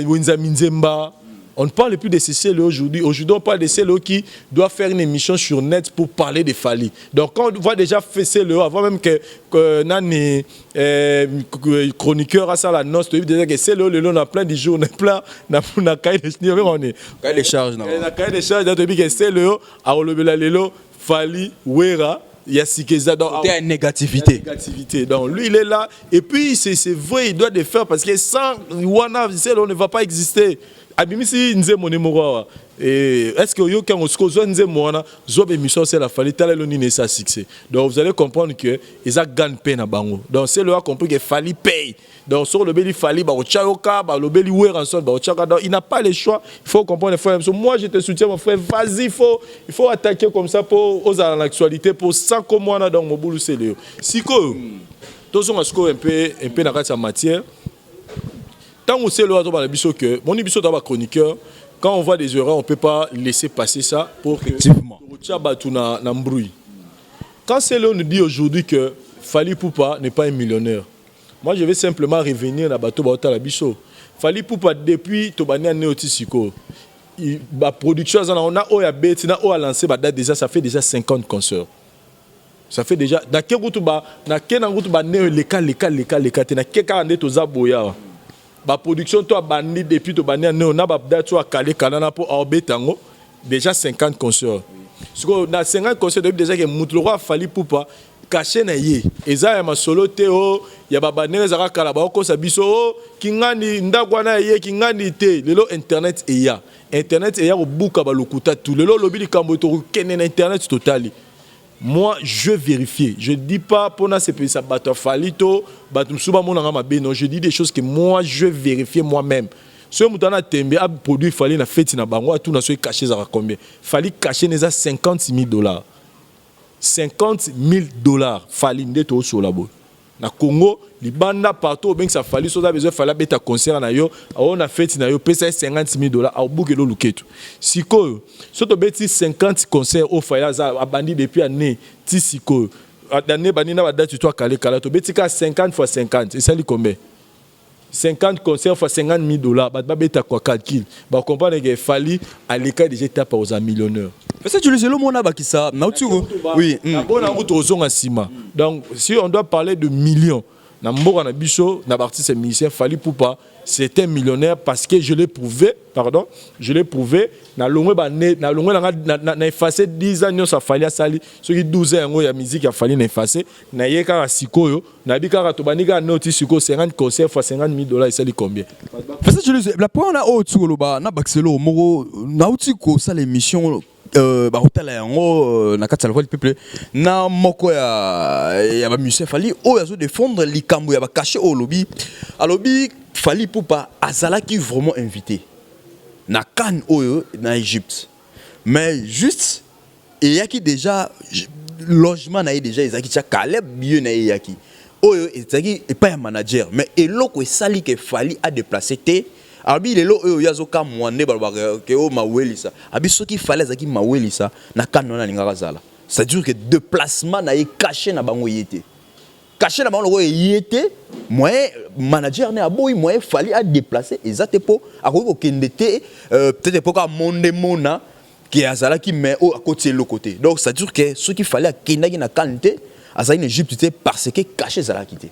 Winzaminzemba. On ne parle plus de ces CLO aujourd'hui. Aujourd'hui, on parle de CLO qui doit faire une émission sur net pour parler de Fally. Donc, quand on voit déjà fait CLO, avant même que Nani, chroniqueur à ça, la noce, tu dis déjà que CLO, on a plein de jours, on a plein, on a cahier de charges. On a cahier de charges, tu dis que CLO, à Olobela Lelo, Fally, Wera, il y a Sikeza dans la négativité. Donc lui il est là et puis c'est vrai il doit le faire parce que sans Wana on ne va pas exister. Abimisi nze monemoro et est-ce que yo quand on se nze mona zo émission c'est la Fally tala loni ne ça succès. Donc vous allez comprendre que ils a gagne peine à bango. Donc c'est le a compris que Fally paye. Donc sur le beli Fally ba ochaoka ba le beli wer ensemble ba ochaka donc il n'a pas le choix. Il faut comprendre frère. Moi je te soutiens mon frère, vas-y il faut attaquer comme ça pour aux l'actualité pour ça comme moi dans mon boulot c'est le. Siko tous on a score un peu dans cette matière. Tant que c'est le droit de que mon émission d'abord chroniqueur, quand on voit des erreurs, on ne peut pas laisser passer ça pour que quand c'est là on nous dit aujourd'hui que Fally Poupa n'est pas un millionnaire. Moi je vais simplement revenir dans bateau Baota la Bisso. Fally Poupa depuis Tobania Néotisiko. La production on a lancé déjà ça fait déjà 50 concerts. Ça fait déjà dans quel route ba na quel route ba né les cas na quel cas on est aux aboya. La production toi bandi depuis to bandi on a ba tu a calé kanana pour orbetango déjà 50 concerts. Parce que dans 50 concerts depuis déjà que Mutloro Fally Poupa caché na yé eza ya masolo teo ya ba banere zaka kala ba ko sabiso kingani ndagwana yé kingani te lelo internet eya ko buka ba lokuta tout lelo lobi likambo to kenen internet totali. Moi, je vérifie. Je ne dis pas pour ça bateau Falito, non, je dis des choses que moi, je vérifie moi-même. Si on a un produit Fally na fête na bango, tout na caché à combien? Fally caché les $56,000. $50,000 Fally ndeto sur la boue. Na Congo, libanda partout bien que ça Fally so da besoin Fally beta concert na yo, on a fait na yo pesa $50,000 au bouquelo luketo. Siko, so to beti 50 concerts au Fally za abandi depuis année ti siko. Année bandi na ba date toi kala to beti ka 50 x 50, et ça li combien? 50 concerts fois $50,000, bah beta quoi calcul. Bah comprendre que Fally à l'écart déjà tape aux millionnaires. Parce que tu le monde a qui ça, oui. Donc si on doit parler de millions, na mbora na biso na artiste musicien Fally Poupa, c'est un millionnaire parce que je l'ai prouvé, na longwe na effacé 10 ans ça Fally a sali, ceux qui 12 ans ya musique a Fally na effacé, na yeka sikoyo, na bika to banika noti siko 50 concerts fois $50,000 et ça dit combien? Parce que tu le la point on a au tsolo ba na baxelo moro na utiko ça l'émission bahotala yango na kati ya le peuple na moko ya ba musicien Fally o yazo défendre likambo ya ba caché au lobby alobi Fally Poupa azala qui vraiment invité na Cannes oyo na Égypte mais juste et yaki déjà logement na déjà ezaki cha Caleb bien na yaki oyo ezaki et pas un manager mais eloko esali que Fally a déplacé té abi lelo oyo yazoka mwande balobaka ke o mawelisa abi soki Fally azaki mawelisa na kanona lingaka zala ça veut dire que déplacement na caché na bango yete caché na bango yete moi manager ne aboyi moi Fally a déplacer ezate po akoko kendete peut-être pour ka monde mona qui azala qui met au à côté le côté donc ça veut dire que ce qu'il fallait à kendaki na kante azali en Égypte parce que caché zala quitté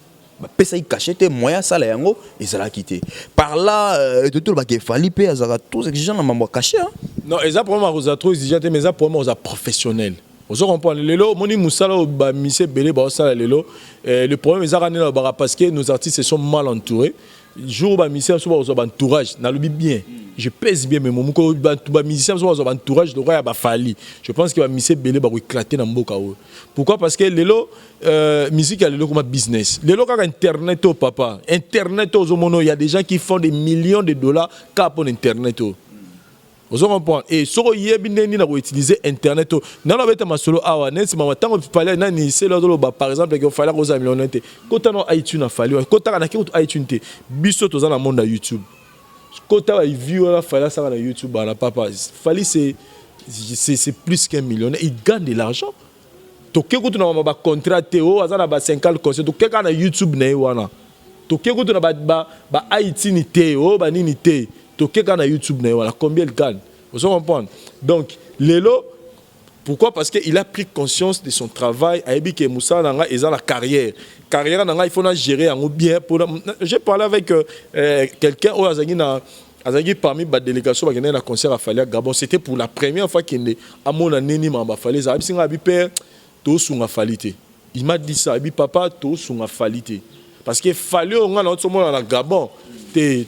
pesa caché te moyen ça la yango ezala quitté par là tout le baké Fally pe azala tous exigeant na mambo caché non eza problème aux trop exigeant mais eza problème aux professionnels aux comprendre lelo moni musala ba mise belé ba sala lelo le problème eza ranela ba parce que nos artistes sont mal entourés jour ba mise so ba entourage na lobi bien je pèse bien mais mon ko ba musicien so ba entourage de roi ba Fally je pense que ba mise belé ba éclater na mboka o pourquoi parce que lelo musique a lelo comme business lelo ka internet au papa internet au mono il y a des gens qui font des millions de dollars pour internet Vous comprenez? Et si vous avez utilisé Internet, vous avez été masolo awa, net, mais tant que vous parlez, c'est là par exemple qu'il fallait que vous ayez quand on a iTunes a fallu, quand on a iTunes, biso dans le monde de YouTube. Quand on a vu la fallait ça dans YouTube, na papa, fallait c'est plus qu'un millionnaire, il gagne de l'argent. To keko tu na ba contrat Théo, azana ba 50 conseils, to keka na YouTube na wana. To keko tu na ba Haïti ni Théo, ba nini Théo. Toqué na YouTube, combien il gagne. Vous comprenez? Donc, Lelo, pourquoi? Parce qu'il a pris conscience de son travail. Il Moussa Nanga et la carrière. Carrière, il faut la gérer bien. J'ai parlé avec quelqu'un qui parmi les délégations qui a un concert à Falia Gabon. C'était pour la première fois qu'il est à mon année, il m'a fallu ça. Il m'a dit ça. Papa, tout sur ma qualité. Parce qu'il fallait on a notre monde à Gabon.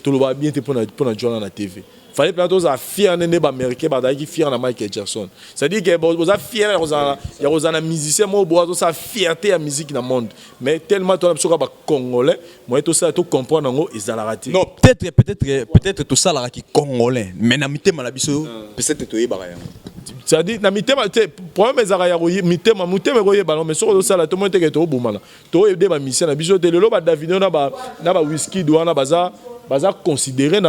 Tout le bien pour la journée la TV. Fallait plutôt aux fiers des Américains, qui fiers de Michael Jackson. C'est-à-dire que vous êtes fiers, il y a des musiciens, moi, vous êtes fierté de la musique dans le monde. Mais tellement tu as besoin de Congolais, moi, tout ça, tu comprends, ils ont raté. Non, peut-être tout ça, là, qui Congolais. Mais dans le temps, peut-être que tu es barré. C'est-à-dire, dans le problème est que mais sur le salaire, tout le monde est au bout. Tu as des musiciens, tu as des David, tu whisky, tu as considéré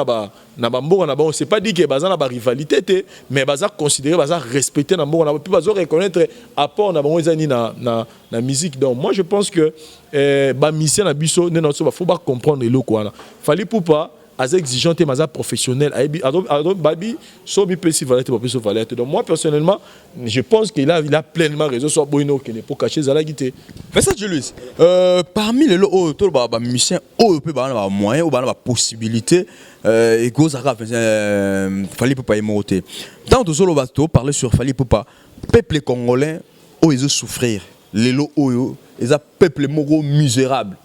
c'est pas dit que baza na ba rivalité mais baza considéré baza respecter na mbongo na puis baza reconnaître apport na bango ezani na musique. Donc moi je pense que ba mission na biso ne na so ba faut pas comprendre le quoi. Fallait pour pas as exigeant et maza professionnel babi so bi pesi valette pas so valette. Donc moi personnellement je pense qu'il a pleinement raison sur Boino qui n'est pas caché za la guité. Mais ça Julius parmi les autres ba musiciens peut ba moyen ou ba possibilité et cause fallait pas émoter. Tant de solo bateau parler sur fallait pas peuple congolais ils ont souffrir les lo ils a peuple moro misérable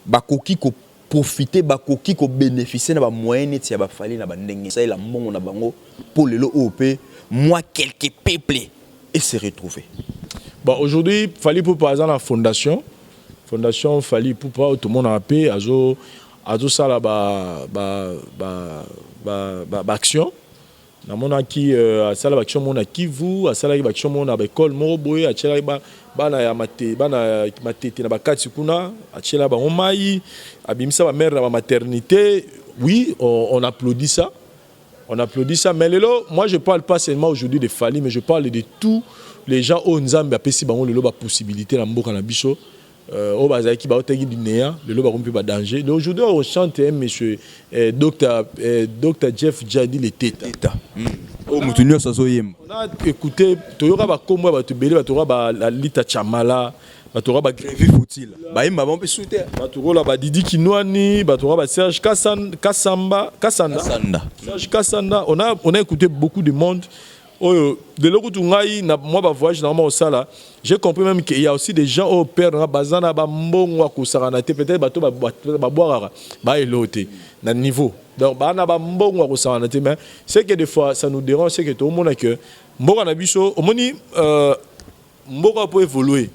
ba koki ko profiter bakoki ko bénéficier na ba moyen ti ba fali na ba ndenge ça la mbongo na bango pour les OP moi quelques peuples et se retrouver. Bon aujourd'hui fali pour par exemple la fondation fali pour pas tout le monde a paix azo ça là action na mona ki asala action mona Kivu asala action mona ba école Moroboye achela bana ya matete na bakati kuna achela ba omai abimisa ba mère na maternité. Oui, on applaudit ça. Mais lelo, moi je parle pas seulement aujourd'hui de Fali, mais je parle de tous les gens au Nzambe apesi bango lelo ba possibilité na mboka na biso. Au bazaki ba otegi du néa lelo ba rompi ba danger. Donc aujourd'hui on chante monsieur docteur Jeff Jadi le teta. Oh mutunyo sazoyem. On a écouté toyoka ba kombo ba tubeli ba toyoka ba la lita chamala ba toyoka ba Grévi Foutil. Ba imba bon pe souter. Ba toyoka ba Didi Kinwani ba toyoka ba Serge Kasanda. Serge Kasanda, on a écouté beaucoup de monde. De l'autre côté, moi, ma voyage normalement au Sala, j'ai compris même qu'il y a aussi des gens au père, bazana, bambon, wakusaranate, peut-être bateau, baboara, elote, na niveau. Donc, bana bambon, wakusaranate, mais c'est que des fois, ça nous dérange, c'est que tout le monde a que, mbora na biso, au moni, mbora peut évoluer.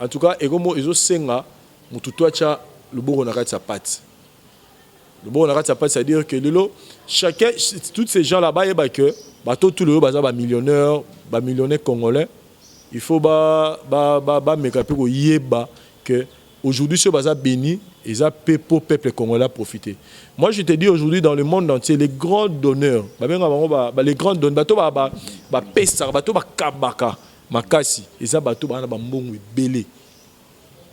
En tout cas, et comme ils ont senga, mututuacha, le bourg on arrête sa patte. Le bon, on arrête sa patte, c'est-à-dire que chacun, tous ces gens là-bas, ils que bateau tout le monde, bah millionnaire congolais. Il faut que aujourd'hui ce bazar béni, ils a pour peuple congolais profiter. Moi je te dis aujourd'hui dans le monde entier les grands donneurs, les grands donneurs, bateau pesa, bateau kabaka, makasi, ils a bateau mbongo belé.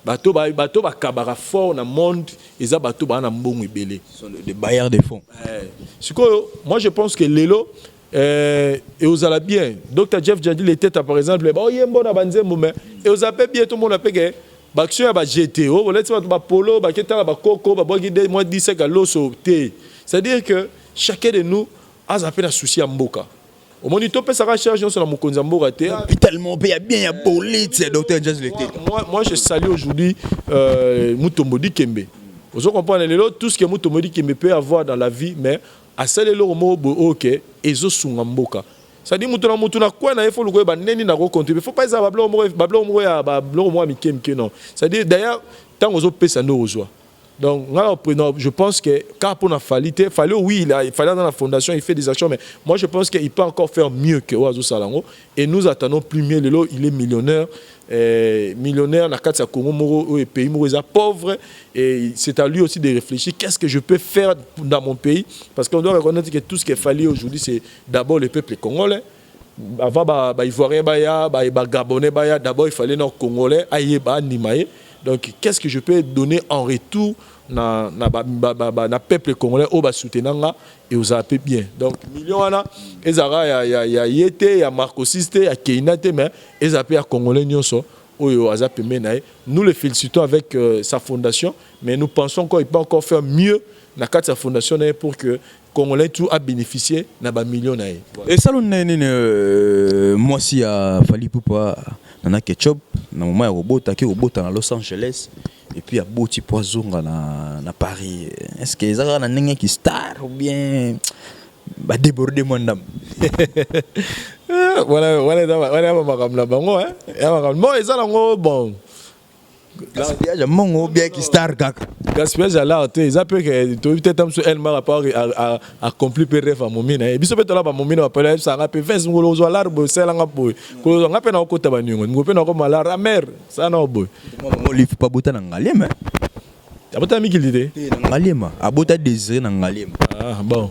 Bateau kabara fort dans le monde, ils ont bateau na mbongo belé. Ce sont des bailleurs de fonds. Moi je pense que Lelo et vous allez bien. Dr Jeff Jadi les têtes par exemple, oh yembo na banzembo mais et vous appelez bien tout le monde appelle baction ya ba GTO, vous laissez ba polo, ba ketala ba coco, ba bogi moi 10 ka loso té. C'est-à-dire que chacun de nous a appelé un souci à mboka. Au moment où tu peux faire charge sur la Mokonzambo raté. Tellement bien, il y a bolite, docteur Jazz l'été. Moi, je salue aujourd'hui Mutomodi Kembe. Vous comprenez tout ce que Mutomodi Kembe peut avoir dans la vie, mais à celle là au mot ok, ezo sungamboka. Ça dit mutuna quoi na il faut le go ba neni na go contribuer. Faut pas ça bablo mo ya bablo mo mi kemke non. Ça dit d'ailleurs tant ozo pesa no ozo. Donc, je pense que quand on a fallu, oui, il fallait dans la fondation, il fait des actions, mais moi je pense qu'il peut encore faire mieux que Oazo Salango. Et nous attendons plus mieux. Il est millionnaire. Millionnaire, dans le Congo, et pays pauvre. Et c'est à lui aussi de réfléchir. Qu'est-ce que je peux faire dans mon pays? Parce qu'on doit reconnaître que tout ce qu'il fallait aujourd'hui, c'est d'abord le peuple congolais. Avant, Ivoirien, Gabonais, d'abord il fallait nos Congolais, Nimaye. Donc, qu'est-ce que je peux donner en retour na peuple congolais au bas soutenanga et aux appels bien. Donc, millions là, ezara ya Yete, ya Marcosiste, ya Keinate, mais les appels à congolais nyonso au azapé menaye. Nous le félicitons avec sa fondation, mais nous pensons qu'il peut encore faire mieux dans sa fondation pour que Congolais tout a bénéficié na ba millions na. Et ça moi si a fallu pour nana ketchup na moment ya robota na Los Angeles et puis a boti poisonga na Paris. Est-ce que ça na nenge qui star ou bien ba déborder mon dame? Voilà makamla bango hein. Ya makamla et ça lango bon. Gaspillage mongo bien qui star kaka. Gaspillage à l'art, ils appellent que tu peut-être sur elle m'a rapport à accomplir père à momina. Et biso peut-être là ba momina appelle ça rappelle 20 ngolo zo l'arbre c'est là ngapo. Ko ngapena ko kota baningo. Ngopena ko malar amer. Ça na boy. Mo livre pas bota na ngalema. Abota mi kilide. Na ngalema. Abota désir na ngalema. Ah bon.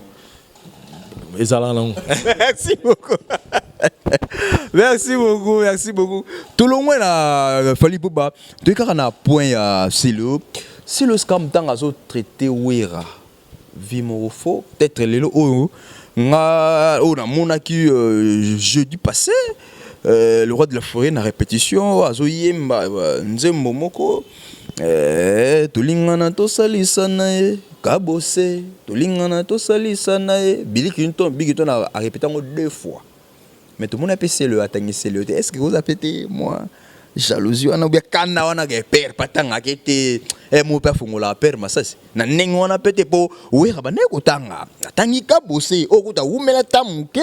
Merci beaucoup. Merci beaucoup. Tout le monde a fallu pour bas. Tu as un point à c'est le scam tant à traité ouera. Vimorofo peut-être les lots. On a monaki jeudi passé. Le roi de la forêt na répétition azoyemba nzembo moko tolingana to salisana kabose tolingana to salisana Billy Clinton a répété deux fois. Mais tout le monde a pété le attangé le. Est-ce que vous avez pété moi jalousie on a bien kana on a père patanga qui était mon père fongola père masasi na nengo on a pété po oui rabane kotanga atangi kabose okuta umela tamuke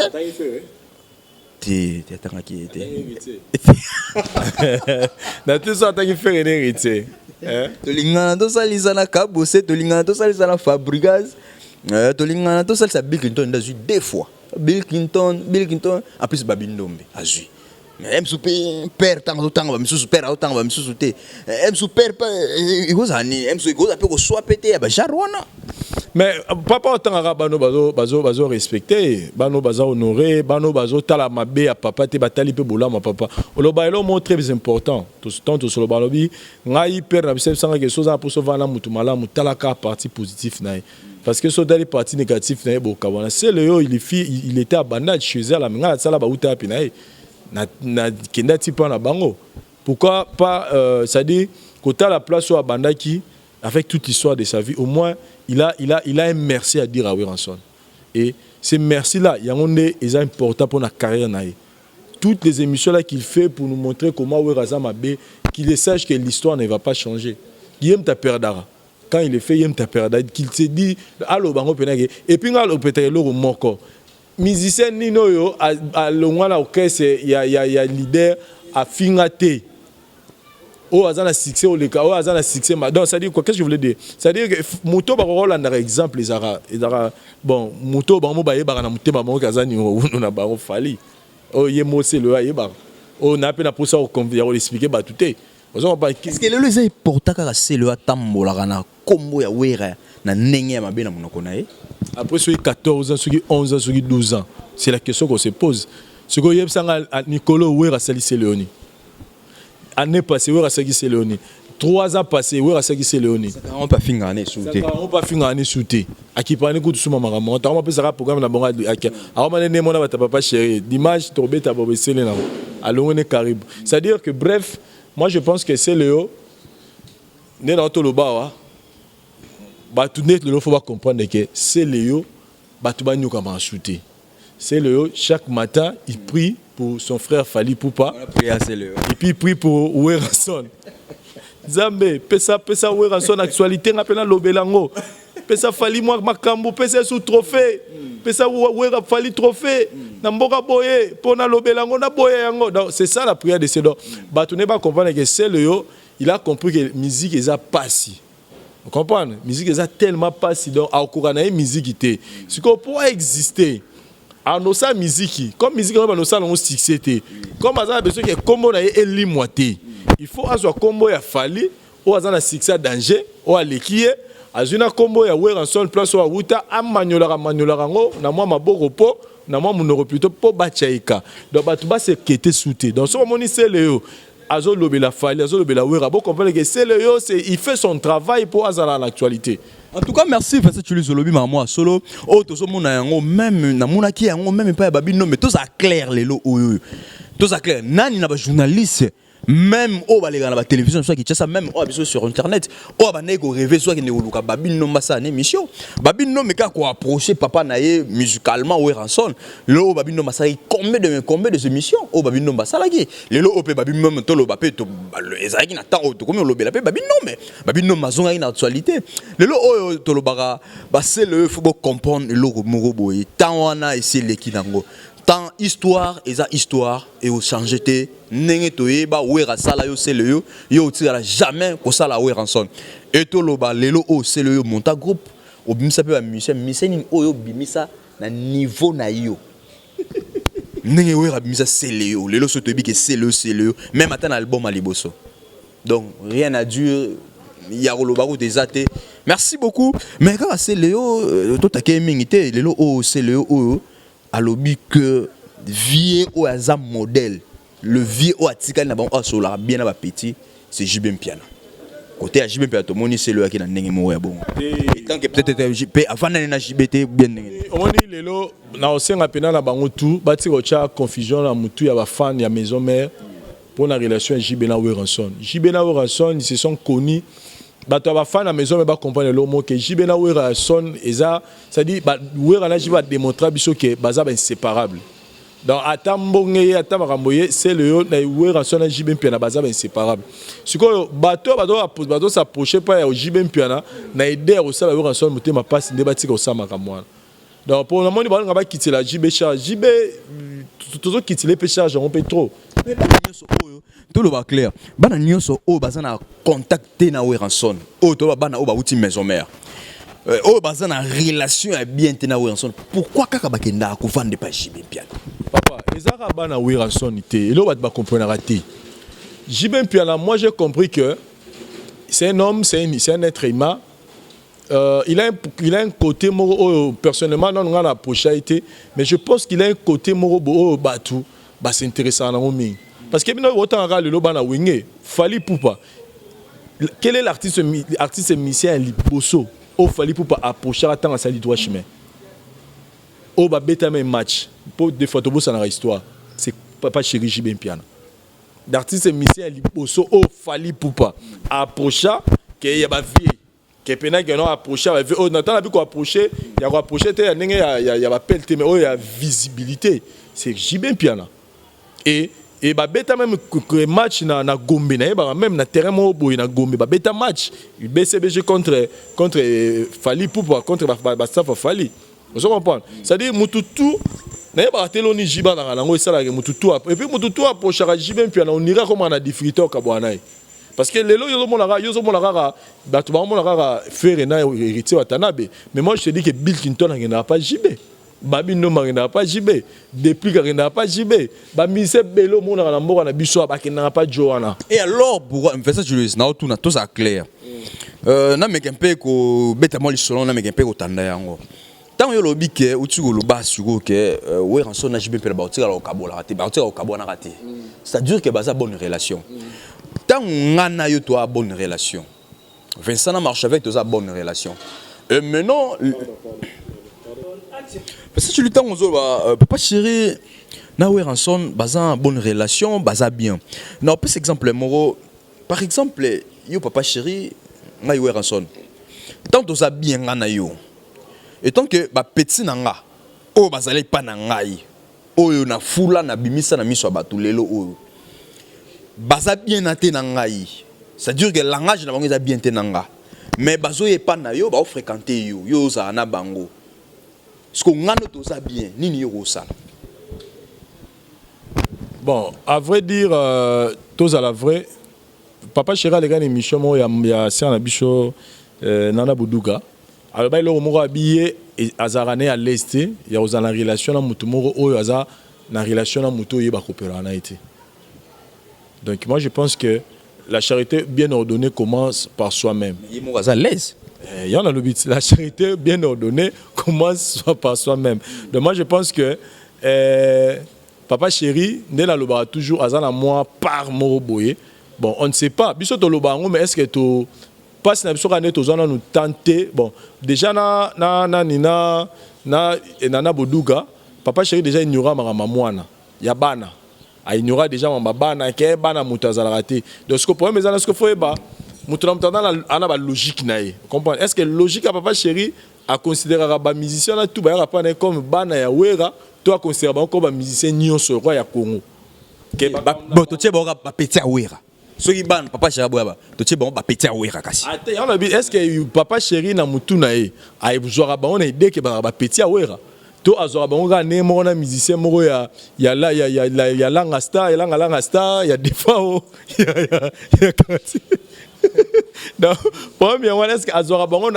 ti atanga qui était na tout ça atangi faire une hérité tolingana to salisana kabose tolingana to salisana Fabregas tolingana to salisa Bill Clinton ndazu deux fois Bill Clinton en plus Babindombe azu mais M super père tant autant va me super autant va me sous-souter M super il goes ani M super goes après ko soit pété ba jarwana mais papa autant arabe bazo respecter bano bazo honorer bano bazo tala mabe ya papa te batali pe bola ma papa lo ba elo mo très important tout ce temps sur le balobi ngai père na bisem sanga ke soza pour sauver na mutu malamu tala ka partie positif na parce que so dans les parties négatives na boka wana c'est le il était abandonné chez elle la minga sala ba uta pina na kenda ti pa na bango pourquoi pas ça dit kota la place au abandaki avec toute l'histoire de sa vie au moins il a un merci à dire à Weranson et ces merci là il y a un est important pour la carrière na toutes les émissions là qu'il fait pour nous montrer comment Werazam Abe qu'il sache que l'histoire ne va pas changer il aime ta perdara quand il est fait il aime ta perdara qu'il se dit allo bango penage et puis ngalo peut-être le moko musicien nino yo a longwana orchestre il y a leader a fingate o azana succès o le o azana succès donc ça dit quoi qu'est-ce que je voulais dire ça dit que moto ba rola na exemple les ara bon moto ba mo ba yeba na mutema ba mo kazani o na ba fali o yemose le yeba o na pe na pour ça o expliquer ba touté qu'est-ce que le important ka c'est le atambola na kombo ya wera na ndenge ya mabe na monoko na ye. Après ceux qui 14 ans, ceux qui 11 ans, ceux qui 12 ans, c'est la question qu'on se pose. Ce que yeb sanga Nicolo Wera Salisse Léoni. Année passée Wera Salisse Léoni. 3 ans passés Wera Salisse Léoni. Ça on pas finir année souté. Ça on pas finir année souté. Aki prendre coup de suma marama. On t'a on peut ça programme na bonga aki. Alors mané mona ba papa chéri. Dimanche tombé ta bobe sele na. Allons on est Caraïbes. C'est-à-dire que bref, moi je pense que c'est Léo né dans Toloba tout net le faut comprendre que c'est Léo batu ba nyuka ma shooter c'est Léo chaque matin il prie pour son frère Fali Poupa et puis il prie pour Weranson Zambe pesa Weranson actualité ngapena lobelango pesa Fali moi makambo pesa sous trophée pesa Wera Fali trophée na mboka boye pona lobelango na boye yango donc c'est ça la prière de ces deux batu ne pas comprendre que c'est Léo il a compris que musique est passé. Vous comprenez? Musique est tellement pas si donc à Okoranaï musique était. Ce qu'on pourrait exister. À nos sa musique, comme musique on a nos salons succès. Comme ça besoin que combo na e limoité. Il faut azo combo ya fali, ou azana succès danger, ou alekie, azuna combo ya wer en son place ou wuta amanyola ngo na moi maboko po, na moi monoro plutôt po bachaika. Donc batuba se kete souté. Donc ce moment c'est le Azo lobela fali, azo lobela wera. Bon comprendre que c'est le yo, il fait son travail pour azala l'actualité. En tout cas, merci parce que tu les lobby maman solo. Oh, tout le monde a même na mona qui a même pas babino mais tout ça clair les lo. Tout ça clair. Nani na ba journaliste même au ba la télévision soit qui ça même au biso sur internet. Oh ba nego rêver soit qui ne luka babino massa en émission. Babino mais ka ko approcher papa naé musicalement ou ranson. Le babino massa combien de émissions au babino massa la qui. Le lo op babino même to lo bapé to ezaki na temps to comme lo bela pe babino mais babino mazonga une actualité. Le lo to lo bara ba c'est le faut comprendre le lo moro boy. Tant wana essayer l'équinango. Tant histoire et au changer té nenge toyeba wera sala yo c'est le yo tira jamais ko sala wera son et to loba lelo o c'est le monta groupe o bimisa pe ba musicien ni oyo bimisa na niveau na yo nenge wera bimisa c'est le yo lelo so tobi que c'est le même atteint album à liboso donc rien à dire ya loba ko des até merci beaucoup mais quand c'est le yo to take mingité lelo o c'est le yo alobi que vieux au azam modèle le vieux au atika na bon asola bien na petit c'est JB Mpiana côté JB Mpiana to moni c'est le qui na ndenge mo ya bon et tant que peut-être JB avant na JBT bien ndenge on dit lelo na osenga pena na bango tout bati ko cha confusion na mutu ya ba fan ya maison mère pour la relation JB na Weranson ils se sont connus. Bato ba fan à maison mais ba comprendre le mot que JB na wera son eza ça dit ba wera na jiba démontrer biso que baza ba inséparable donc atambonge atamakamboye c'est le na wera son na JB Mpiana baza ba inséparable siko bato s'approcher pas au JB Mpiana na aider au sala wera son mutema passe nde batika au sama kamwana donc pour le moment ba quitter la JB charge JB toujours quitter les péchages on peut trop tout le clair bana nyonso o bazana contacter na Weranson o to bana o ba uti maison mère o bazana relation à bien na Weranson pourquoi kaka bakenda ko vendre pas JB Mpiana papa ezaka bana Weranson té elo ba comprendre raté JB Mpiana moi j'ai compris que c'est un homme c'est un être humain il a un côté moro personnellement non on a approché mais je pense qu'il a un côté moro batu bah c'est intéressant na omi parce que bino autant ra le loba na wenge Fally Ipupa quel est l'artiste musicien liboso au Fally Ipupa approcher attend à sali droit chemin au ba beta même match pour des photos ça na histoire c'est papa chéri JB Mpiana l'artiste musicien liboso au Fally Ipupa approcher que y a ba vie que pena que non approcher avec oh n'attend la plus qu'on approcher il y a approcher il y a ba pelte mais oh il y a visibilité c'est JB Mpiana et ba beta même match na Gombe na ba même na terrain mo boy na Gombe ba beta match BCBG contre Fally Ipupa contre ba staff Fally vous comprenez ça dit mututu na ba teloni jiba na lango esala ke mututu et puis mututu approche à JB Mpiana on ira comme na difficulté au kabwana parce que lelo yo mo la bato ba mo la faire na héritier watanabe mais moi je te dis que Bill Clinton n'a pas JB Babi no n'a pas JB depuis qu'il n'a pas JB ba mise belo mo na mboka na biso ba ki n'a pas Joanna et alors pourquoi me fait ça Julius na tout na tout ça clair na me kempe ko beta mo lisolo na me kempe ko tanda yango tant yo lobi ke uti ko loba siko ke Weranson na JB pe ba otira ko kabola raté ba otira ko kabona raté c'est à dire que baza bonne relation tant ngana yo toi bonne relation Vincent na marche avec toi bonne relation et maintenant parce que tu le temps on papa chéri na Weranson baza bonne relation baza bien non par exemple moro par exemple yo papa chéri na Weranson tant toza bien ngana yo et tant que ba petit nanga o bazali pa na ngai oyo na fula na bimisa na miso batu lelo oyo baza bien na te na ngai c'est à dire que langage na bango eza bien te nanga mais bazo ye pa na yo ba fréquenter yo za na bango ce qu'on a noté bien nini yo ça bon à vrai dire tous à la vraie papa chéri les gars émission moi ya c'est na bicho Nana Boudouga. Alors il est habillé azarane à l'est, il y a une relation à Moutoumoro ou aza na relation à Moutou yeba coopéra na été. Donc moi je pense que la charité bien ordonnée commence par soi-même. Il est à l'aise. Il y en a le but. La charité bien ordonnée commence par soi-même. Donc moi je pense que papa chéri, né la loba toujours azana moi par Moroboye. Bon, on ne sait pas. Biso to loba mais est-ce que tu passe na biso kané to zana nous tenter. Bon, déjà na Boudouga, papa chéri déjà ignora ma mwana. Ya bana. A ignora déjà ma bana ke bana mutazala raté. Donc ce que problème est ce que faut ba ana ba logique naé. Comprendre? Est-ce que logique à papa chéri à considérer ba musicien là tout ba rapport comme bana ya wera, toi considérer comme ba musicien nyonso roi ya Congo. Que ba to tche ba petit wera. Ce qui ban papa chéri boaba, to tche ba petit wera kasi. Est-ce que papa chéri na mutu naé a besoin ba on a idée que ba petit wera. To azora bango ne mo na musicien moko ya langa star ya defa ya donc premier one est-ce que azora bango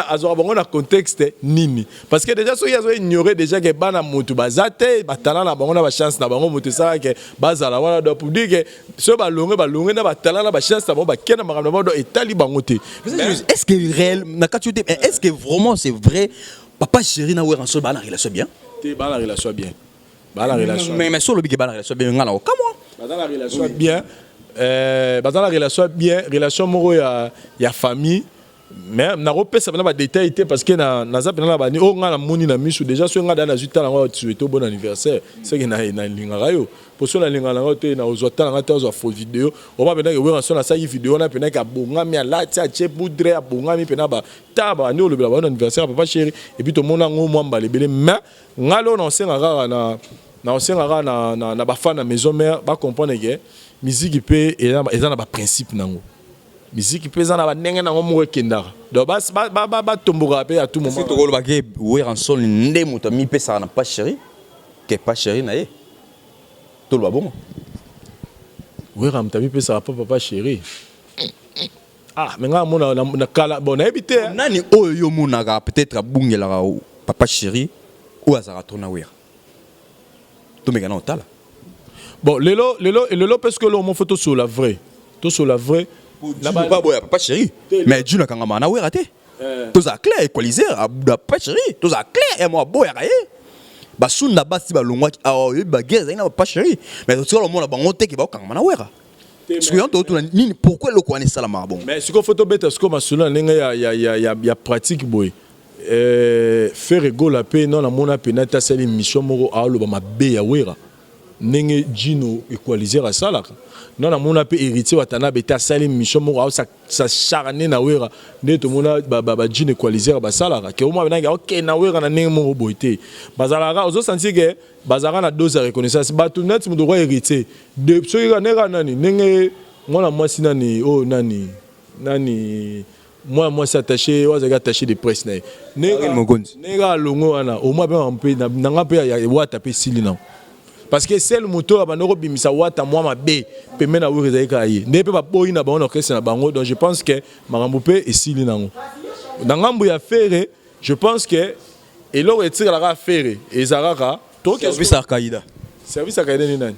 na contexte nini parce que déjà so ya zo ignorer déjà que bana mutu bazate batala na bango na ba chance na bango mutu ça que bazala wana do pour dire que so balonge na batala na ba chance na bango ba kena makambo na bango etali bango te. Est-ce que réel na katuté est-ce que vraiment c'est vrai papa chéri na wera so ba na relation bien? Dans la relation bien. Dans la relation. Mais sur le big dans la relation bien ngala comment? Dans la relation bien. Dans la relation bien, relation moro ya famille. Mais na repère ça na détail parce que na za na ba ni o ngala moni na misu déjà so ngada na zuta na souhaiter bon anniversaire. C'est que na lingara yo. Pour so na lingala te na ozota na ta zo photo vidéo. On va maintenant que we so na sa vidéo na pena ka bonga mi ala tia che boudre a bonga mi pena ba taba ni o le bon anniversaire papa chéri et puis tout monde ngo mwamba lebele mais ngalo na senga rara na senga rara na ba fan na maison mère ba comprendre que musique peut et na ba principe nango. Musique pesa na banenge na ngomo kendara donc ba tomboka pe à tout moment to ko ba ke we ranson ndé moto mi pesa na pas chéri que pas chéri na ye to lo bon we ram ta mi pesa papa chéri ah mais nga mona na kala bon na habité nani oyo mona ka peut-être bungela papa chéri ou azara to na we to mega na otala bon lelo parce que l'homme photo sur la vraie to sur la vraie là-bas pas boya papa chéri mais Dieu na kangama na wera te tous à clair équaliser à papa chéri tous à clair et moi boya kaye ba sunda basi ba longwa a ba guerre na papa chéri mais tout le monde ba ngote ki ba kangama na wera parce que yanto tout nini pourquoi le connaît ça la bon mais ce que photo bête ce que masula ninga ya pratique boy faire rigolo la paix non la mona penata c'est l'émission moko a lo ba mabe ya wera nenge Gino équaliser à ça là non na mona pe héritier watana beta sali mission mo sa charné na wera ne to mona ba Gino équaliser ba sala ke o mo na OK na wera na nenge mo boité bazala ozo sentir que bazara na dose de reconnaissance ba tout net mo droit héritier de so ira nani nenge mona moi si nani oh nani moi c'est attaché aux attaché de presse nega longo ana au moins ben peu na nga pe ya wata pe sili na parce que c'est le moteur abanoko bimisa wata moi ma be pemena wo rezeka yi ne pe ba boyi na bango orchestre na bango donc je pense que marambo pe esili nango na ngambo ya faire je pense que eloko etira la faire ezaraka to service à Kaida ni nani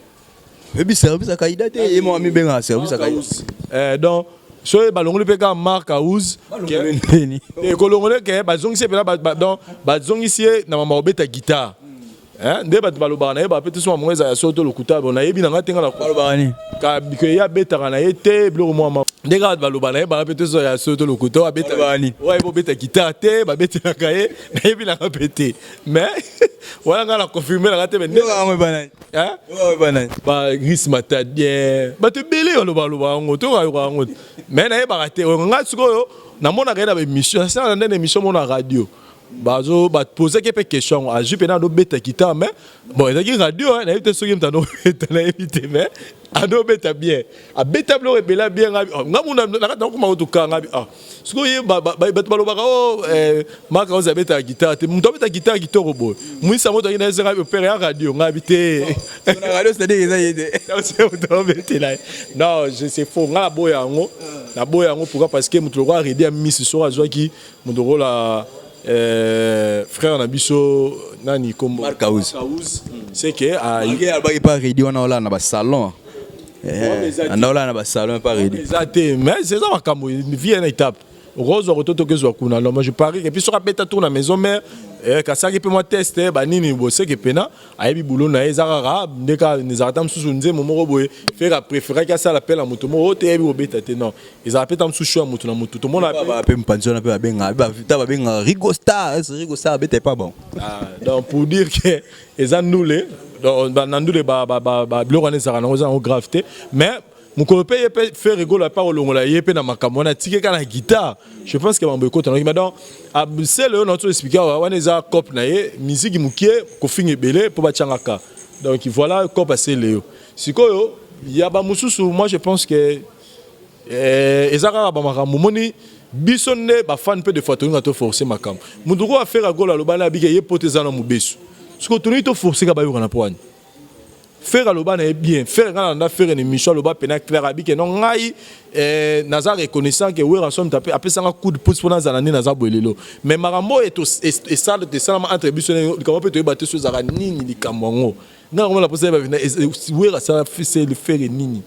service à Kaida te et moi mi benga service à Kaida donc so balongoli pe ka marque house et kolongole ke bazongisi pe la donc bazongisi na mama obeta guitare nde bato balobaka na ye bape te so mamongo ezala so to lokuta bon nayebi na nga te nga na balobaka ni ke ye abetaka na ye te biloko mwa nde kaka bato balobaka na ye baka pe te so ya so to lokuta abetaka ni oye bobeta guitare te babetelaka ye nayebi na nga pe te mais wana nga na confirme na nga te ba Gris Matadien bato ebele balobaka yango to oyoka yango mais nayebaka te nga sikoyo namonaka ye na baémission asala na ndenge émission mona radio bazo ba poser quelques questions a ju pena do beta guitare mais bon ezaki radio na éviter soki mtano beta na éviter mais ado beta bien a beta blo rebela bien ngamuna nakata ko ma to kanga ah siko ye ba baloba o maka oza beta guitare te mto beta guitare kitoko bo mwisa moto ina zera opérer en radio ngabité na radio c'est des yede non c'est faux nga boya ngo na boya ngo pourquoi parce que mto ko arrêter à miss so azwaki mto la frère Nabiso nani comme Marcaouz c'est que il a pas ready on a na salon on a na salon pas ready mais c'est ça makambo vie une étape rose rototo que zo kuna non moi je parie et puis sur beta tour na maison mère kasaki pe moi tester ba nini bosse ke pena ayebi boulot na ezarara ndeka nizarata msusu nze momoro boye faire préférer ka ça l'appel à mutu mo te yebi obeta te non ezarata tam msusu ya mutu na mutu to mona ba pe mpanzo na pe ba benga ba benga Rigo Star beta pas bon donc pour dire que eza nule donc ba nandule ba bloko na ezarana oza en gravité mais mon copain peut faire rigoler pas au long la yépe na makamona tike kana guitare je pense que mambo ekota mais donc c'est le notre expliquer wana eza cop na ye musique mukie ko fingi belé pour bachangaka donc voilà cop c'est Léo sikoyo ya ba mususu moi je pense que ezaka ba makambo moni bisonne ba fan peu de fois to forcer makambo munduro a faire rigoler lo bana bige yepoteza na mubesu siko toni to forcer ka ba yona poani faire aloba na bien faire quand on a faire une émission aloba pena clair abi que non ngai naza reconnaissant que we ransom tapé après ça un coup de pouce pour naza nani naza bolelo mais marambo et ça de ça entre bisonné comment peut te battre sur zara nini likamongo nga on la poser ba vina we ça c'est le faire nini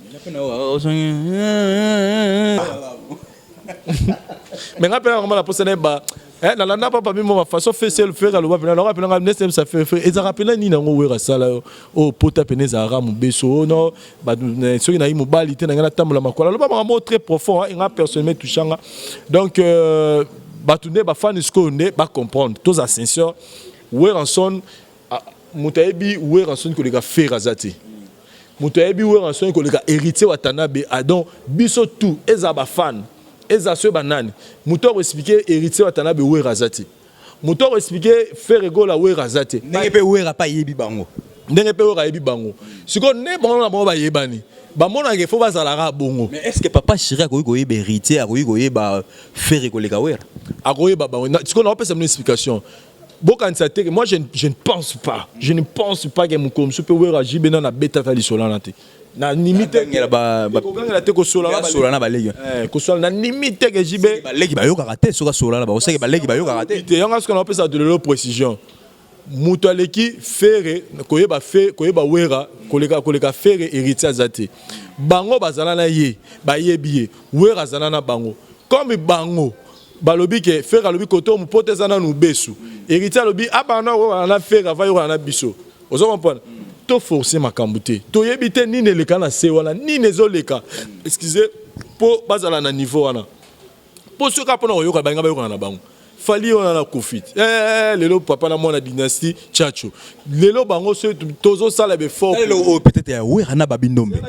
mais nga pena on la poser ba na landa papa mimo ma façon fait c'est le faire aloba pena na pena ngesem ça fait et ça rappelle ni na ngo wera sala o pota peneza ara mu beso no ba soki na imobali te na ngana tambola makola aloba vraiment très profond et nga personnellement touchanga donc batunde ba fan sko ne ba comprendre tous ascenseurs wera son mutaebi wera son ko leka faire azati mutaebi wera son ko leka héritier watanabe adon biso tout eza ba fan eza so banane muto expliquer héritier watanabe wera azati muto expliquer faire rigola wera azati ndenge pe wera pa yebi bango ndenge pe wera yebi bango siko ne bango na bango ba yebani ba mona ke fo bazala bongo mais est-ce que papa Chirac ko yeba héritier ko yeba faire rigoler wera akoyeba bango siko na opesa une explication bokanisate moi je ne pense pas que mukom super wera jibena na beta tali solanate na limite ba kokanga te ko sola na balegi ko sola na limite que jibe balegi ba yoka raté soka sola na ba oseke balegi ba yoka raté te yanga ce qu'on appelle ça de la précision muto aleki fere koyeba wera koleka fere héritier azate bango bazala na ye ba yebiye wera zana na bango comme bango balobi ke fere alobi koto mu potezana nu besu héritier alobi abana na fere va yo na biso ozo comprendre to forcer makambo te to yebite nini leka na se wana nini ezoleka excusez po bazala na niveau wana po soka pona oyoka banga bayoka na bango fali on a confit lelo papa na mona dynastie chacho lelo bango so tozo sala be fort lelo peut-être ya wera na babinombe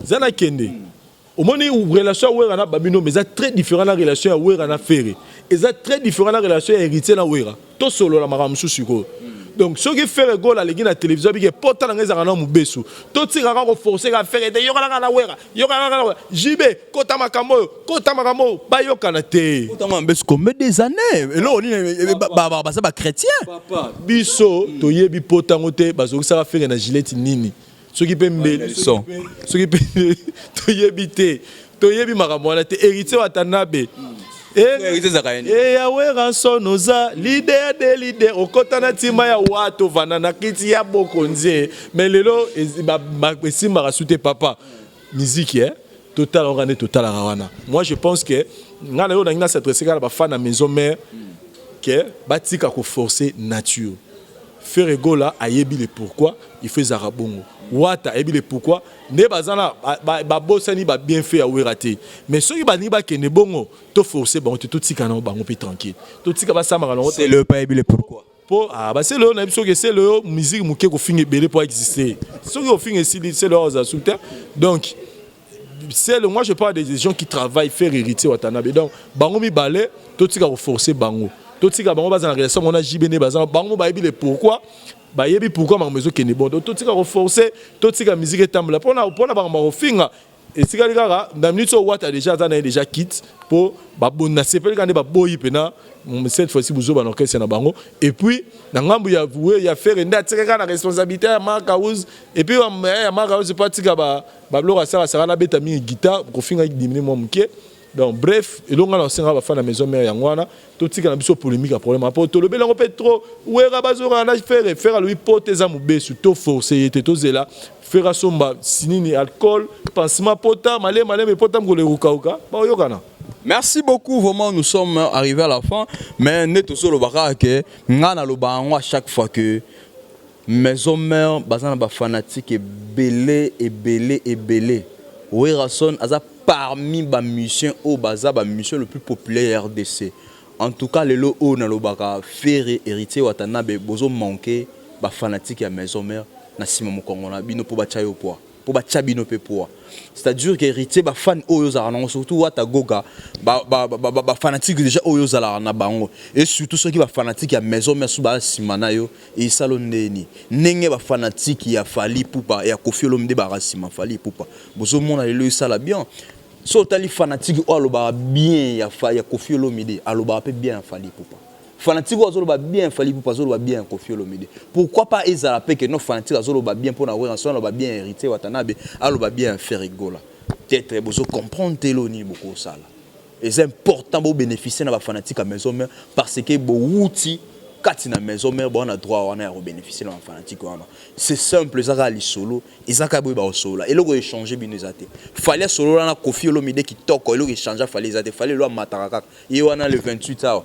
zana kende omoni relation wera na babinombe ça très différent la relation ya wera na fere et ça très différent la relation ya héritier na wera to solo la makamsu siko. Donc ce qui fait rigolo à l'église la télévision bi que porta na ngeza na mubesu to tika ka ko forcer ka faire de yoka na wera jibe kota makambo ba yoka na te kota mabesu combien des années et là on est ba chrétien papa biso to yebi pota ngote bazo ça faire na gilette nini ce qui peut mbele ce qui peut to yebi te to yebi makambo na te héritier watanabe ya wera sonoza leader de leader okotana tima ya wato vanana kiti ya bokonze mais lelo esimba rasute papa musique total organique total rawana moi je pense que ngana yo ngina s'adresser à ba fan à maison mère que batika ko forcer nature faire rigola ayebi le pourquoi il fait zarabongo wata ayebi le pourquoi ne bazana ba bosani ba bien fait à werate mais ceux qui ba ni ba kene bongo to forcer bon tout tika na bango pe tranquille to tika ba samara na c'est le pas ayebi le pourquoi po bah c'est le na biso que c'est le musique muke ko fingi belé pour exister ceux qui au fingi c'est le aux insultants donc c'est le moi je parle des gens qui travaillent faire héritier watanabe donc bango mi balé to tika ko forcer bango totika bango baza na relation on a jibene baza bango ba yebi le pourquoi ba yebi pourquoi ma maison kene bon totika renforcer totika musique etambla pona bango ba finga et si kaka dans minute où tu as déjà quitte pour babona sepel quand ba boyi pena cette fois-ci vous ba orchestre na bango et puis na ngambu ya vouer ya faire nda tika na responsabilité ya Marcaouz et puis ya Marcaouz c'est pas tika ba blora ça na beta mi guitare ko finga diminuer mon mke. Donc bref, et donc on a fait la maison mère yangwana, tout ce qui a une polémique à problème. Après tout le bel on peut trop ouais rabazora na faire lui porter za mube surtout forcer était tout là faire somba sinini alcool pansement pota malé mais pota ngole ukauka ba yokana. Merci beaucoup, vraiment nous sommes arrivés à la fin mais net aussi le baka que ngana lo bango à chaque fois que maison mère bazana ba fanatique belé ouais rason aza parmi les musiciens au bazar, les musiciens le plus populaire RDC. En tout cas, les lots au Nalobaka, Ferré, héritier, Watanabe, bozo manqué, les fanatiques à maison mère, Nassima Mokongona, bino pour batchayo poa, pour batchabino pe poa. C'est-à-dire que héritier, les fans au Yozarana, surtout Watagoga, les fanatiques déjà au Yozarana bango, et surtout ceux qui sont fanatiques à maison mère, sous Simanayo, et Saloneni. Nenge les fanatiques qui a fallu poupa, et à Kofi Olomide Barasima, fallu poupa. Bozo mon a le sala bien. So tali fanatique ou aloba bien ya Kofi Olomide aloba pe bien fali poupa fanatique ou aloba bien fali poupa aloba bien Kofi Olomide pourquoi pas ezala pe que non fanatique aloba bien pour na relation aloba bien hérité Watanabe aloba bien Ferrigola peut-être bozo comprendre teloni beaucoup ça là et c'est important pour bénéficier na ba fanatique à maison mère parce que bo outil quand na maison mère on a droit on a bénéficier na fanatique c'est simple ça ali solo et ça ka boy ba solo et le go échanger bien ezate fallait solo na Kofi Olomide qui toko le échanger fallait ezate fallait lo mataraka et wana le 28 ans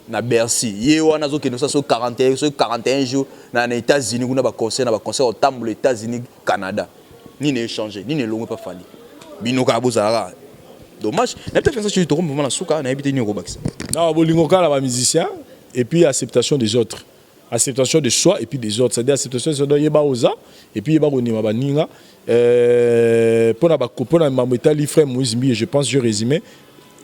na Bercy et wana zo que nous ça sur 41 jours na États-Unis kuna ba concert au tambo les États-Unis Canada ni ne échanger ni ne longue pas fallait bino ka bozara dommage n'a peut-être fait ça sur le moment na suka na habité ni ko bakisa non bolingo kala ba musicien et puis acceptation des autres, acceptation de soi et puis des autres, c'est-à-dire acceptation de yeba oza et puis yeba konima baninga pour na mameta li frère Moïse Mbi je pense je résumé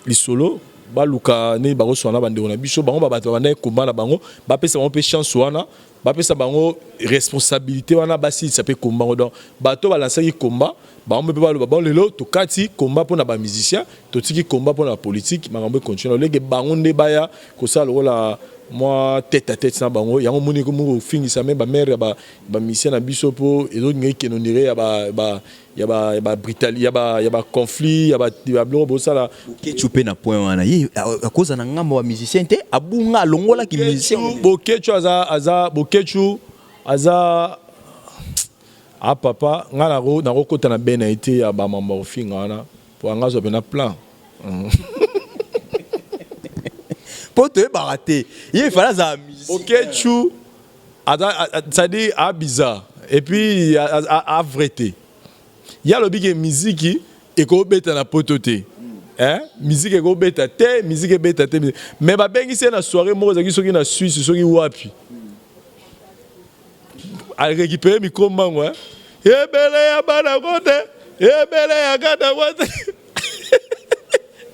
li solo ba luka ne ba resona bande na biso bango ba bato bande komba na bango ba pesa bango pe chance wana ba pesa bango responsabilité wana basi ça peut komba donc bato ba lancer komba ba on peut pas ba lelo to kati komba pour na ba musicien to tiki komba pour la politique makambo continue lege bango nde baya ko ça la moi tête à tête na bango yango moni ko mo fingi ça même ba mère ba musicien na biso po et donc ngai non dirait ya ba Britalie ya ba conflit ya ba blo ça là Bokechu na point wana yi à cause na ngambo wa musicien te abunga longola ki musicien Bokechu Bokechu aza ah papa ngana ro na rokota na bena été ya ba mamba ofinga wana pour ngazo bena plan pour te barater il fallait za musicien Bokechu ça dit à bizarre et puis à vérité il y a le big musique et ko beta na pototé hein musique ko beta te musique beta te mais ba bengi c'est na soirée mo za ki soki na Suisse soki wapi à récupérer micro mango hein ebele ya bana kote ebele ya gata kote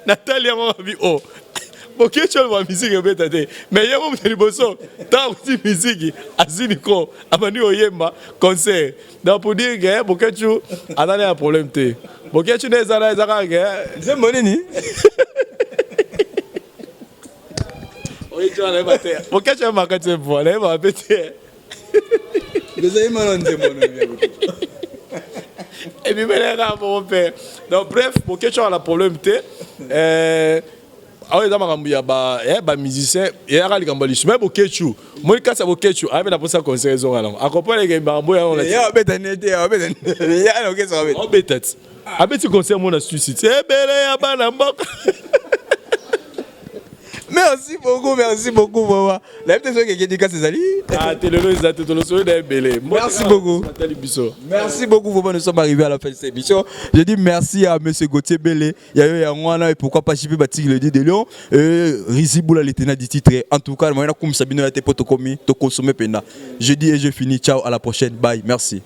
Nathalie m'a dit oh Bokechu la musique beta te mais yemo mteli boso ta uti musique azini ko amani oyemba concert donc pour dire que Bokechu a un problème te Bokechu ne zala zaka que c'est moneni oui tu as pas te Bokechu m'a quand pour aller va péter les aimants de mon et puis maintenant mon père donc bref Bokechu a un problème te ah dans ma ya ba musicien et a li kamba li mais Bokechu moi quand ça Bokechu a na pour ça concert zo alors accompagner que bambo ya on la ya betanete ya ok ça va on betat abeti concert mon na suicide c'est belé ya bana mboka merci beaucoup maman la peut-être que quelqu'un ces ali ah telelo za tetolo so de belé merci beaucoup merci beaucoup vraiment nous sommes arrivés à la fin de cette émission je dis merci à monsieur Gauthier Belé ya ngwana et pourquoi pas chiper batik le dit de Lyon Riziboula le tenant du titre en tout cas moi na comme Sabino ya te poto komi to consommer pena je dis et je finis ciao à la prochaine bye merci